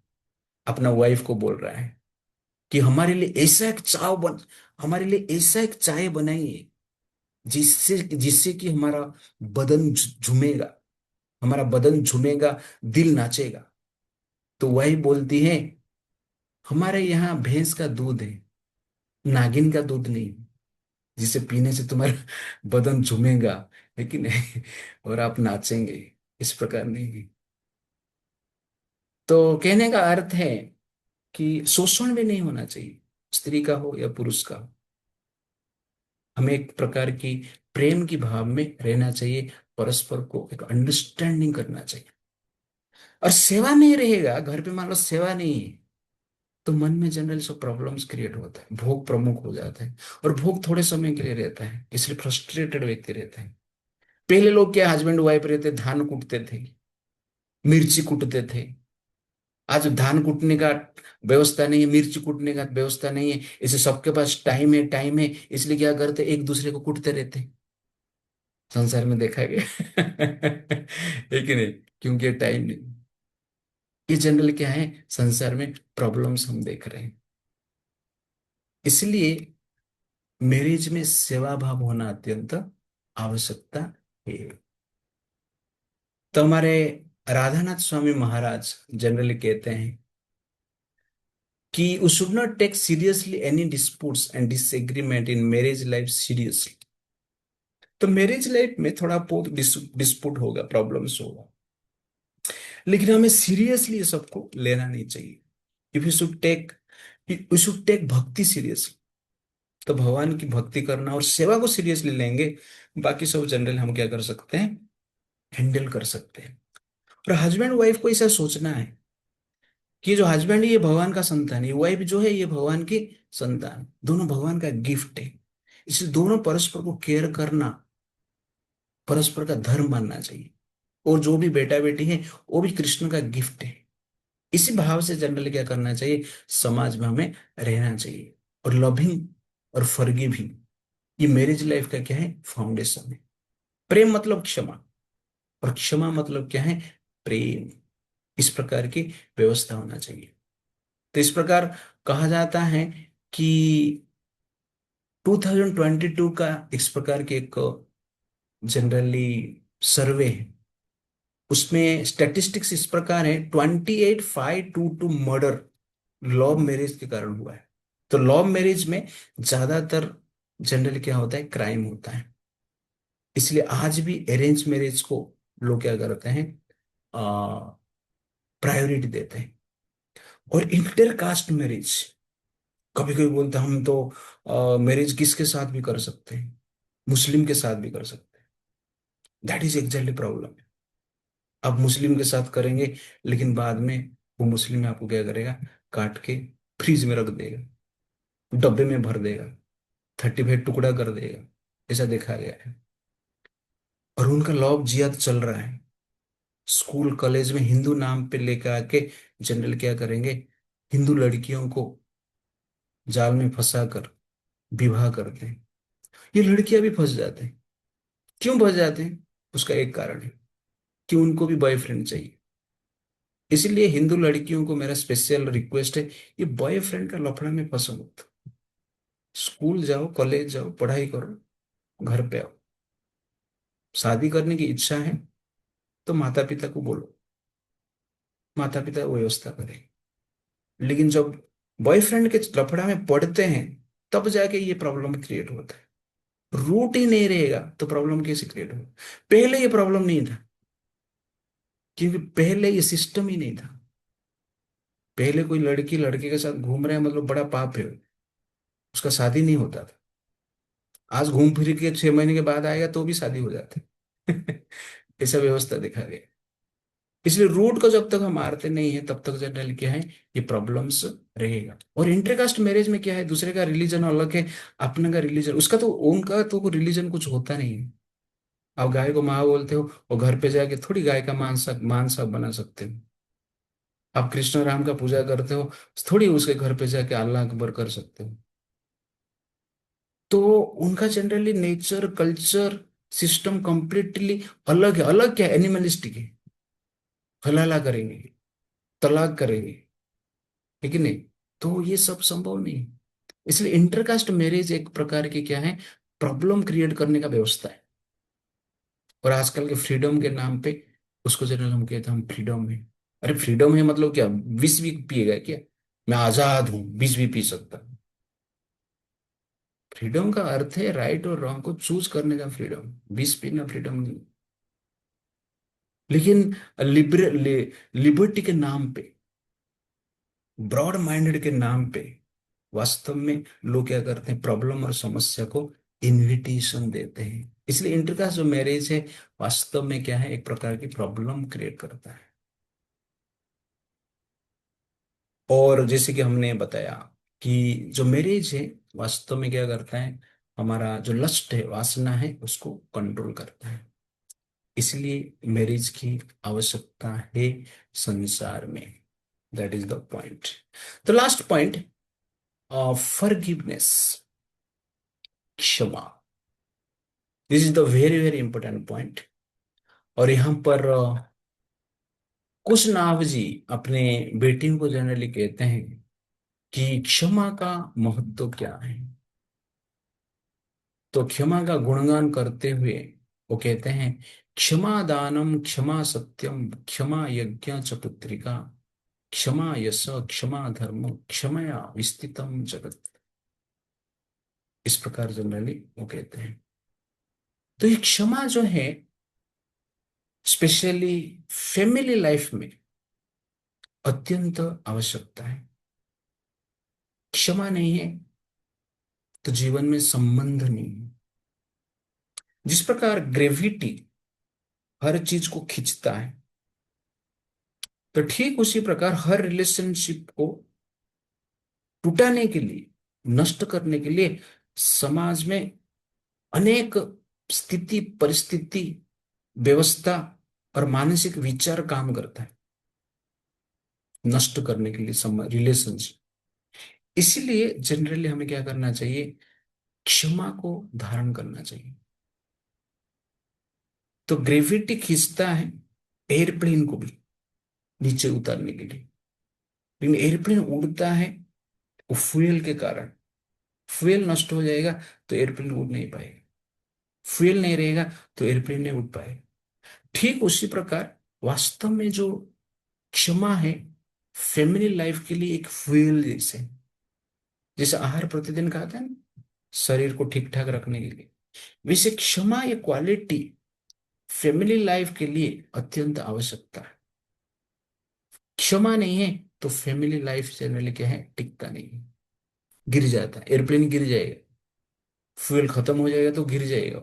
अपना वाइफ को बोल रहा है कि हमारे लिए ऐसा एक चाय बनाइए जिससे जिससे कि हमारा बदन झूमेगा, हमारा बदन झूमेगा, दिल नाचेगा। तो वही बोलती है, हमारे यहाँ भैंस का दूध है, नागिन का दूध नहीं, जिसे पीने से तुम्हारा बदन झूमेगा, लेकिन और आप नाचेंगे। इस प्रकार नहीं। तो कहने का अर्थ है कि शोषण भी नहीं होना चाहिए, स्त्री का हो या पुरुष का हो। हमें एक प्रकार की प्रेम की भाव में रहना चाहिए, परस्पर को एक अंडरस्टैंडिंग करना चाहिए। और सेवा नहीं रहेगा घर पे, मान लो सेवा नहीं है, तो मन में जनरल सब प्रॉब्लम्स क्रिएट होता है, भोग प्रमुख हो जाता है। और भोग थोड़े समय के लिए रहता है, इसलिए फ्रस्ट्रेटेड व्यक्ति रहता है। पहले लोग क्या, हस्बैंड वाइफ रहते, धान कूटते थे, मिर्ची कूटते थे। आज धान कूटने का व्यवस्था नहीं है, मिर्ची कूटने का व्यवस्था नहीं है, इसे सबके पास टाइम है, इसलिए क्या करते, एक दूसरे को कूटते रहते। संसार में देखा गया है कि नहीं? क्योंकि टाइम नहीं। ये जनरल क्या है, संसार में प्रॉब्लम्स हम देख रहे हैं। इसलिए मैरिज में सेवा भाव होना अत्यंत आवश्यकता है। तो हमारे राधानाथ स्वामी महाराज जनरली कहते हैं कि we should not take seriously any disputes and disagreement in marriage life seriously। तो मैरिज लाइफ में थोड़ा बहुत डिस्प्यूट होगा, प्रॉब्लम्स होगा, लेकिन हमें सीरियसली ये सबको लेना नहीं चाहिए। इफ यू शुड टेक भक्ति सीरियसली। तो भगवान की भक्ति करना और सेवा को सीरियसली लेंगे, बाकी सब जनरल हम क्या कर सकते हैं, हैंडल कर सकते हैं। और हस्बैंड वाइफ को ऐसा सोचना है कि जो हस्बैंड है ये भगवान का संतान है, वाइफ जो है ये भगवान की संतान, दोनों भगवान का गिफ्ट है। इसलिए दोनों परस्पर को केयर करना परस्पर का धर्म मानना चाहिए। और जो भी बेटा बेटी है वो भी कृष्ण का गिफ्ट है। इसी भाव से जनरली क्या करना चाहिए, समाज में हमें रहना चाहिए। और लविंग और फॉरगिविंग, ये मैरिज लाइफ का क्या है, फाउंडेशन है। प्रेम मतलब क्षमा, और क्षमा मतलब क्या है, प्रेम। इस प्रकार की व्यवस्था होना चाहिए। तो इस प्रकार कहा जाता है कि 2022 का इस प्रकार के एक जनरली सर्वे है, उसमें स्टैटिस्टिक्स इस प्रकार है, 28,522 मर्डर लव मैरिज के कारण हुआ है। तो लव मैरिज में ज्यादातर जनरली क्या होता है, क्राइम होता है। इसलिए आज भी अरेंज मैरिज को लोग क्या करते हैं, प्रायोरिटी देते हैं। और इंटरकास्ट मैरिज, कभी कभी बोलते हैं हम तो मैरिज किसके साथ भी कर सकते हैं, मुस्लिम के साथ भी कर सकते हैं। That is exactly problem. आप मुस्लिम के साथ करेंगे, लेकिन बाद में वो मुस्लिम आपको क्या करेगा, काट के फ्रीज में रख देगा, डब्बे में भर देगा, 35 टुकड़ा कर देगा। ऐसा देखा गया है। और उनका लव जिहाद चल रहा है। स्कूल कॉलेज में हिंदू नाम पे लेकर आके जनरल क्या करेंगे, हिंदू लड़कियों को जाल में फंसा कर विवाह करते हैं। ये लड़कियां भी फंस जाते हैं। क्यों फंस जाते हैं, उसका एक कारण है कि उनको भी बॉयफ्रेंड चाहिए। इसीलिए हिंदू लड़कियों को मेरा स्पेशल रिक्वेस्ट है, ये बॉयफ्रेंड का लफड़ा में फंसो मत। स्कूल जाओ, कॉलेज जाओ, पढ़ाई करो, घर पे आओ। शादी करने की इच्छा है तो माता पिता को बोलो, माता पिता वो व्यवस्था करें। लेकिन जब बॉयफ्रेंड के लफड़ा में पड़ते हैं, तब जाके ये प्रॉब्लम क्रिएट होता है। रूट ही नहीं रहेगा तो प्रॉब्लम कैसे क्रिएट होगा। पहले ये प्रॉब्लम नहीं था, क्योंकि पहले ये सिस्टम ही नहीं था। पहले कोई लड़की लड़के के साथ घूम रहे हैं मतलब बड़ा पाप है, उसका शादी नहीं होता था। आज घूम फिर के 6 महीने के बाद आएगा तो भी शादी हो जाती ऐसा व्यवस्था देखा गया। इसलिए रूट को जब तक हम मारते नहीं है तब तक जनरल क्या है, ये प्रॉब्लम्स रहेगा। और इंटरकास्ट मैरिज में क्या है, दूसरे का रिलीजन अलग है, अपने का रिलीजन, उसका तो उनका तो रिलीजन कुछ होता नहीं है। आप गाय को माँ बोलते हो, और घर पे जाके थोड़ी गाय का मांस आप बना सकते हो। आप कृष्ण राम का पूजा करते हो, थोड़ी उसके घर पे जाके अल्लाह अकबर कर सकते हो। तो उनका generally nature culture system completely अलग है। अलग क्या, एनिमलिस्टिक है। हलाला करेंगे, तलाक करेंगे, ठीक है नहीं? तो ये सब संभव नहीं है। इसलिए इंटरकास्ट मैरिज एक प्रकार की क्या है, प्रॉब्लम क्रिएट करने का व्यवस्था है। और आजकल के फ्रीडम के नाम पे उसको जनरल हम कहते हैं हम फ्रीडम है। अरे फ्रीडम है मतलब क्या, विष भी पिएगा क्या? मैं आजाद हूं, विष भी पी सकता हूं। फ्रीडम का अर्थ है राइट और रॉन्ग को चूज करने का फ्रीडम, विष पीना फ्रीडम नहीं। लेकिन लिबर्टी के नाम पे, ब्रॉड माइंडेड के नाम पे वास्तव में लोग क्या करते हैं, प्रॉब्लम और समस्या को इनविटेशन देते हैं। इसलिए इंटरकास्ट जो मैरिज है वास्तव में क्या है, एक प्रकार की प्रॉब्लम क्रिएट करता है। और जैसे कि हमने बताया कि जो मैरिज है वास्तव में क्या करता है, हमारा जो लस्ट है, वासना है, उसको कंट्रोल करता है। इसलिए मैरिज की आवश्यकता है संसार में। That is the point. The last point, forgiveness, क्षमा। This is the very very important point. और यहाँ पर कुछ नाव जी अपने बेटियों को जनरली कहते हैं कि क्षमा का महत्व क्या है। तो क्षमा का गुणगान करते हुए वो कहते हैं, क्षमा दानम क्षमा सत्यम क्षमा यज्ञ च पुत्रिका क्षमा यश क्षमा धर्म क्षमया विस्तृतम जगत। इस प्रकार जनरली वो कहते हैं। तो ये क्षमा जो है स्पेशली फैमिली लाइफ में अत्यंत आवश्यकता है। क्षमा नहीं है तो जीवन में संबंध नहीं है। जिस प्रकार ग्रेविटी हर चीज को खींचता है, तो ठीक उसी प्रकार हर रिलेशनशिप को टूटाने के लिए, नष्ट करने के लिए समाज में अनेक स्थिति, परिस्थिति, व्यवस्था और मानसिक विचार काम करता है नष्ट करने के लिए रिलेशनशिप। इसीलिए जनरली हमें क्या करना चाहिए, क्षमा को धारण करना चाहिए। तो ग्रेविटी खींचता है एयरप्लेन को भी नीचे उतारने के लिए, लेकिन एयरप्लेन उड़ता है वो फ्यूल के कारण। फ्यूल नष्ट हो जाएगा तो एयरप्लेन उड़ नहीं पाएगा, फ्यूल नहीं रहेगा तो एयरप्लेन नहीं उड़ पाएगा। ठीक उसी प्रकार वास्तव में जो क्षमा है फैमिली लाइफ के लिए एक फ्यूल जैसे, जैसे आहार प्रतिदिन खाते हैं ना, शरीर को ठीक ठाक रखने के लिए, वैसे क्षमा ये क्वालिटी फैमिली लाइफ के लिए अत्यंत आवश्यकता है। क्षमा नहीं है तो फैमिली लाइफ जनरली क्या है, टिकता नहीं है, गिर जाता है, एयरप्लेन गिर जाएगा, फ्यूल खत्म हो जाएगा तो गिर जाएगा।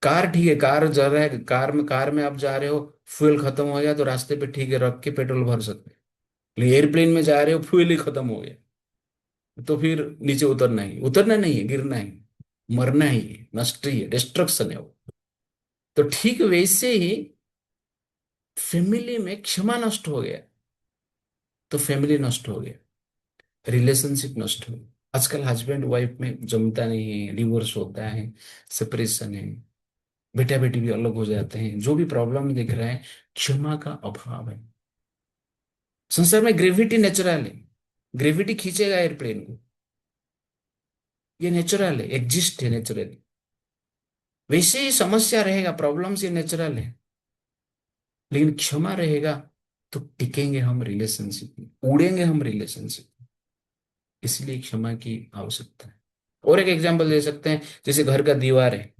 कार ठीक है, कार जा रहा है, कार में आप जा रहे हो, फ्यूल खत्म हो गया तो रास्ते पे ठीक है रख के पेट्रोल भर सकते हैं। लेकिन एयरप्लेन में जा रहे हो, फ्यूल ही खत्म हो गया, तो फिर नीचे उतरना नहीं है, गिरना ही, मरना ही है, नष्ट ही है, डिस्ट्रक्शन है वो। तो ठीक वैसे ही फैमिली में क्षमा नष्ट हो गया तो फैमिली नष्ट हो गया, रिलेशनशिप नष्ट हो गया। आजकल हस्बैंड वाइफ में जमता नहीं है, डिवोर्स होता है, सेपरेशन है, बेटा बेटी भी अलग हो जाते हैं। जो भी प्रॉब्लम दिख रहा है, क्षमा का अभाव है। संसार में ग्रेविटी नेचुरल है, ग्रेविटी खींचेगा एयरप्लेन को, ये नेचुरल है, एग्जिस्ट है नेचुरली। वैसे ही समस्या रहेगा, प्रॉब्लम्स ये नेचुरल है, लेकिन क्षमा रहेगा तो टिकेंगे हम रिलेशनशिप में, उड़ेंगे हम रिलेशनशिप। इसलिए क्षमा की आवश्यकता है। और एक एग्जांपल दे सकते हैं, जैसे घर का दीवार है,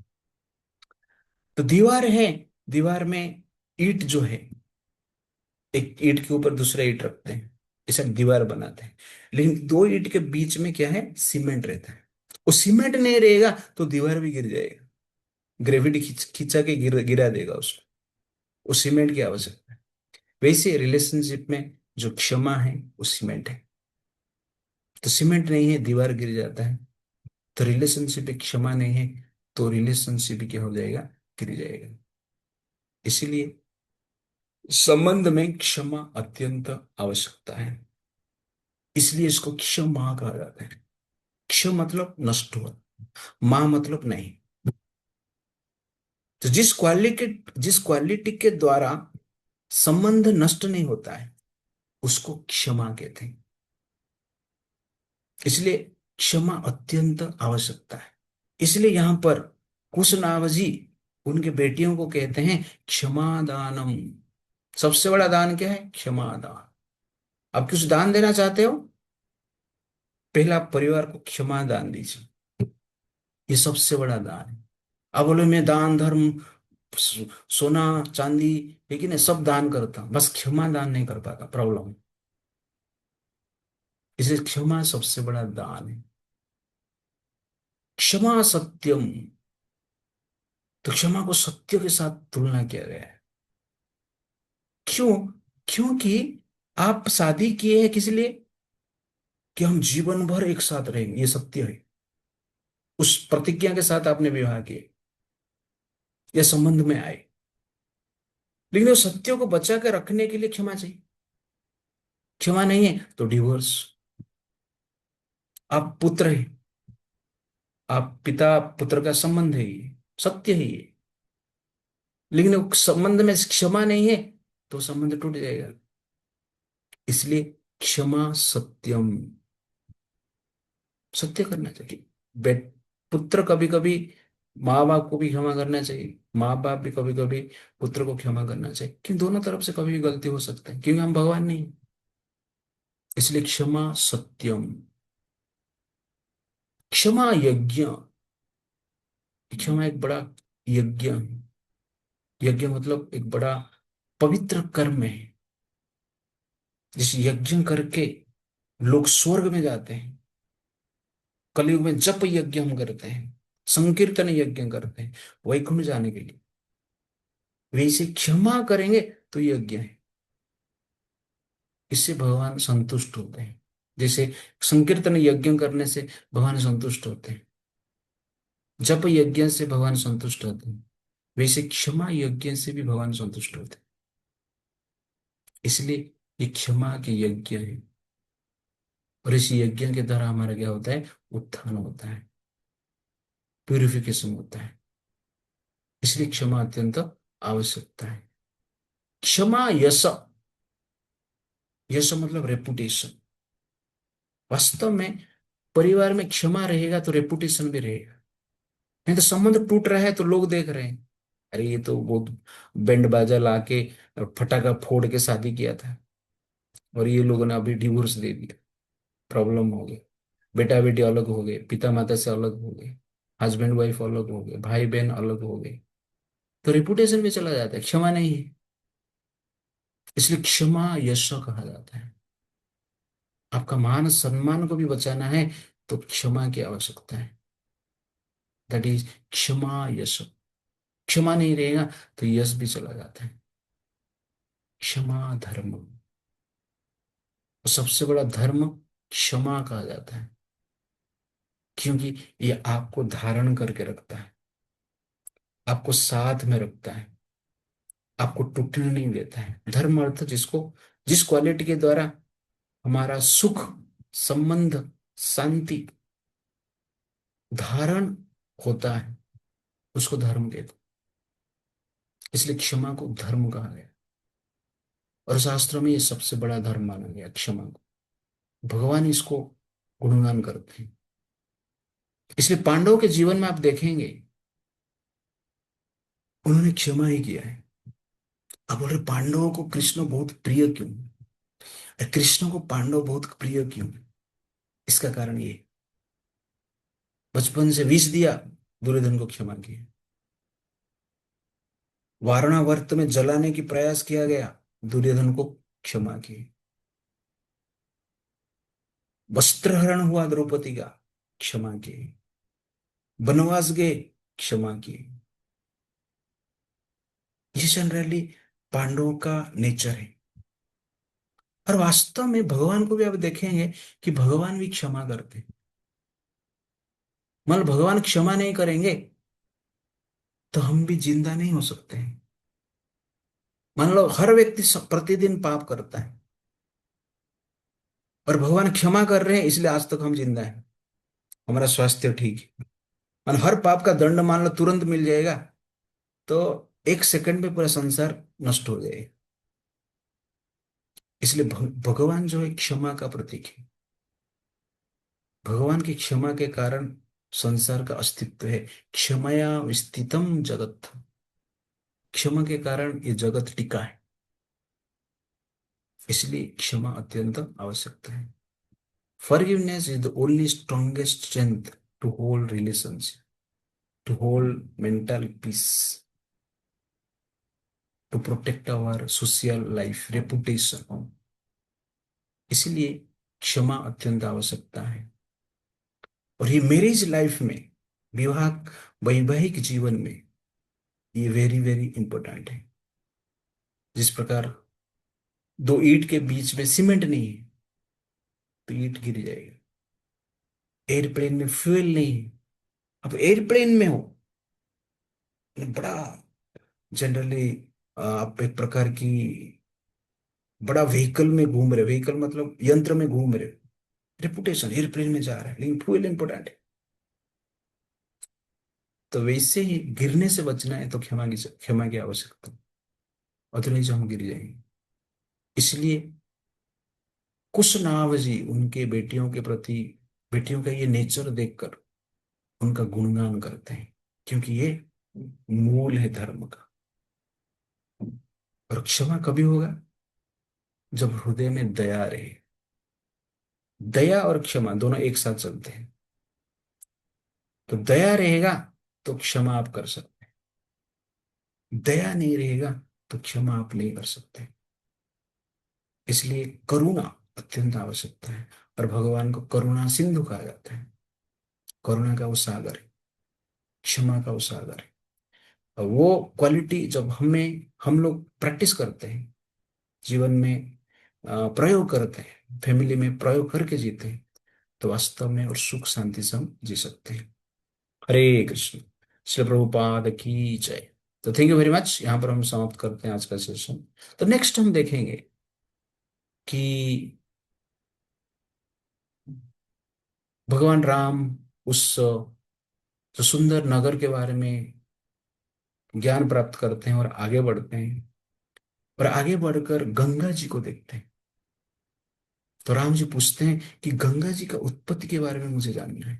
तो दीवार है, दीवार में ईंट जो है, एक ईंट के ऊपर दूसरा ईंट रखते हैं, ऐसा दीवार बनाते हैं। लेकिन दो ईंट के बीच में क्या है, सीमेंट रहता है। वो सीमेंट नहीं रहेगा तो दीवार भी गिर जाएगा, ग्रेविटी खींचा के गिरा देगा उसको। वो सीमेंट की आवश्यकता है। वैसे रिलेशनशिप में जो क्षमा है वो सीमेंट है। तो सीमेंट नहीं है, दीवार गिर जाता है। तो रिलेशनशिप में क्षमा नहीं है तो रिलेशनशिप क्या हो जाएगा, गिर जाएगा। इसीलिए संबंध में क्षमा अत्यंत आवश्यकता है। इसलिए इसको क्षमा कहा जाता है। क्ष मतलब नष्ट हुआ, मां मतलब नहीं। तो जिस क्वालिटी के द्वारा संबंध नष्ट नहीं होता है उसको क्षमा कहते हैं। इसलिए क्षमा अत्यंत आवश्यकता है। इसलिए यहां पर कुशनाभ जी उनके बेटियों को कहते हैं क्षमा दानम। सबसे बड़ा दान क्या है, क्षमा दान। आप कुछ दान देना चाहते हो, पहला परिवार को क्षमा दान दीजिए, ये सबसे बड़ा दान है। अब बोले मैं दान धर्म, सोना चांदी, लेकिन ये सब दान करता हूं, बस क्षमा दान नहीं कर पाता, प्रॉब्लम। इसे क्षमा सबसे बड़ा दान है। क्षमा सत्यम। तो क्षमा को सत्य के साथ तुलना किया गया है। क्यों? क्योंकि आप शादी किए हैं किस लिए? कि हम जीवन भर एक साथ रहेंगे, ये सत्य है। उस प्रतिज्ञा के साथ आपने विवाह किए या संबंध में आए। लेकिन उस सत्य को बचा कर रखने के लिए क्षमा चाहिए। क्षमा नहीं है तो डिवोर्स। आप पुत्र हैं, आप पिता पुत्र का संबंध है, ये सत्य है ये। लेकिन उस संबंध में क्षमा नहीं है तो संबंध टूट जाएगा। इसलिए क्षमा सत्यम, सत्य करना चाहिए। बेट पुत्र कभी कभी माँ बाप को भी क्षमा करना चाहिए, माँ बाप भी कभी कभी पुत्र को क्षमा करना चाहिए, क्योंकि दोनों तरफ से कभी भी गलती हो सकता है, क्योंकि हम भगवान नहीं हैं। इसलिए क्षमा सत्यम। क्षमा यज्ञ। क्षमा एक बड़ा यज्ञ है। यज्ञ मतलब एक बड़ा पवित्र कर्म है। जिस यज्ञ करके लोग स्वर्ग में जाते हैं। कलयुग में जप यज्ञ हम करते हैं, संकीर्तन यज्ञ करते हैं वैकुंठ जाने के लिए। वैसे क्षमा करेंगे तो यज्ञ है। इससे भगवान संतुष्ट होते हैं। जैसे संकीर्तन यज्ञ करने से भगवान संतुष्ट होते हैं, जप यज्ञ से भगवान संतुष्ट होते हैं, वैसे क्षमा यज्ञ से भी भगवान संतुष्ट होते हैं। इसलिए ये क्षमा के यज्ञ है। और इस यज्ञ के द्वारा हमारा क्या होता है? उत्थान होता है, प्यूरिफिकेशन होता है। इसलिए क्षमा अत्यंत आवश्यकता है। क्षमा यश। यश मतलब रेपुटेशन। वास्तव में परिवार में क्षमा रहेगा तो रेपुटेशन भी रहेगा। नहीं तो संबंध टूट रहा है तो लोग देख रहे हैं, अरे ये तो बहुत बैंड बाजा लाके फटाका फोड़ के शादी किया था, और ये लोगों ने अभी डिवोर्स दे दिया, प्रॉब्लम हो गई। बेटा बेटी अलग हो गए, पिता माता से अलग हो गए, हस्बैंड वाइफ अलग हो गए, भाई बहन अलग हो गए, तो रेपुटेशन भी चला जाता है। क्षमा नहीं है। इसलिए क्षमा यश कहा जाता है। आपका मान सम्मान को भी बचाना है तो क्षमा की आवश्यकता है। दैट इज क्षमा यश। क्षमा नहीं रहेगा तो यश भी चला जाता है। क्षमा धर्म। और सबसे बड़ा धर्म क्षमा कहा जाता है, क्योंकि ये आपको धारण करके रखता है, आपको साथ में रखता है, आपको टूटने नहीं देता है। धर्म अर्थ जिसको, जिस क्वालिटी के द्वारा हमारा सुख, संबंध, शांति धारण होता है, उसको धर्म कहते हैं। इसलिए क्षमा को धर्म कहा गया। और शास्त्रों में ये सबसे बड़ा धर्म माना गया क्षमा को। भगवान इसको गुणगान करते हैं। इसलिए पांडवों के जीवन में आप देखेंगे उन्होंने क्षमा ही किया है। अब बोले पांडवों को कृष्ण बहुत प्रिय क्यों? कृष्ण को पांडव बहुत प्रिय क्यों? इसका कारण ये, बचपन से विष दिया, दुर्योधन को क्षमा किया। वारणावर्त में जलाने की प्रयास किया गया, दुर्योधन को क्षमा किए। वस्त्रहरण हुआ द्रौपदी का, क्षमा किए। वनवास गए, क्षमा किए। ये जनरली पांडवों का नेचर है। और वास्तव में भगवान को भी आप देखेंगे कि भगवान भी क्षमा करते हैं। मतलब भगवान क्षमा नहीं करेंगे तो हम भी जिंदा नहीं हो सकते हैं। मान लो हर व्यक्ति प्रतिदिन पाप करता है और भगवान क्षमा कर रहे हैं इसलिए आज तक हम जिंदा हैं, हमारा स्वास्थ्य ठीक है। मान हर पाप का दंड मान लो तुरंत मिल जाएगा तो एक सेकंड में पूरा संसार नष्ट हो जाएगा। इसलिए भगवान जो है क्षमा का प्रतीक है। भगवान की क्षमा के कारण संसार का अस्तित्व है। क्षमया विस्थितम जगत। क्षमा के कारण ये जगत टिका है। इसलिए क्षमा अत्यंत आवश्यकता है। Forgiveness is the only strongest strength to hold relationship, to hold mental peace, to protect our social life, reputation. इसलिए क्षमा अत्यंत आवश्यकता है। और ये मैरिज लाइफ में विवाह, वैवाहिक जीवन में ये वेरी वेरी इंपॉर्टेंट है। जिस प्रकार दो ईंट के बीच में सीमेंट नहीं है तो ईंट गिर जाएगी। एयरप्लेन में फ्यूल नहीं है, अब एयरप्लेन में हो, बड़ा जनरली आप एक प्रकार की बड़ा व्हीकल में घूम रहे, व्हीकल मतलब यंत्र में घूम रहे, रेपुटेशन एयरप्लेन में जा रहा है, लेकिन फ्यूल इंपॉर्टेंट है। तो वैसे ही गिरने से बचना है तो क्षमा की आवश्यकता, अदरवाइज हम गिर जाएंगे। इसलिए कुशनाभ जी उनके बेटियों के प्रति, बेटियों का ये नेचर देखकर उनका गुणगान करते हैं, क्योंकि ये मूल है धर्म का। और क्षमा कभी होगा जब हृदय में दया रहे। दया और क्षमा दोनों एक साथ चलते हैं। तो दया रहेगा तो क्षमा आप कर सकते हैं, दया नहीं रहेगा तो क्षमा आप नहीं कर सकते। इसलिए करुणा अत्यंत आवश्यकता है। और भगवान को करुणा सिंधु कहा जाता है। करुणा का वो सागर है, क्षमा का वो सागर है। और वो क्वालिटी जब हम लोग प्रैक्टिस करते हैं, जीवन में प्रयोग करते हैं, फैमिली में प्रयोग करके जीते हैं, तो वास्तव में और सुख शांति से हम जी सकते हैं। हरे कृष्ण। श्री प्रभुपाद की जय। तो थैंक यू वेरी मच, यहाँ पर हम समाप्त करते हैं आज का सेशन। तो नेक्स्ट हम देखेंगे कि भगवान राम उस जो सुंदर नगर के बारे में ज्ञान प्राप्त करते हैं और आगे बढ़ते हैं, और आगे बढ़कर गंगा जी को देखते हैं। तो राम जी पूछते हैं कि गंगा जी का उत्पत्ति के बारे में मुझे जानना है।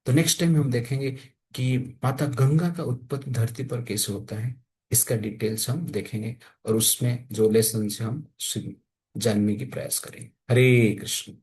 तो नेक्स्ट टाइम हम देखेंगे कि माता गंगा का उत्पत्ति धरती पर कैसे होता है, इसका डिटेल्स हम देखेंगे। और उसमें जो लेसन हम जानने की प्रयास करेंगे। हरे कृष्ण।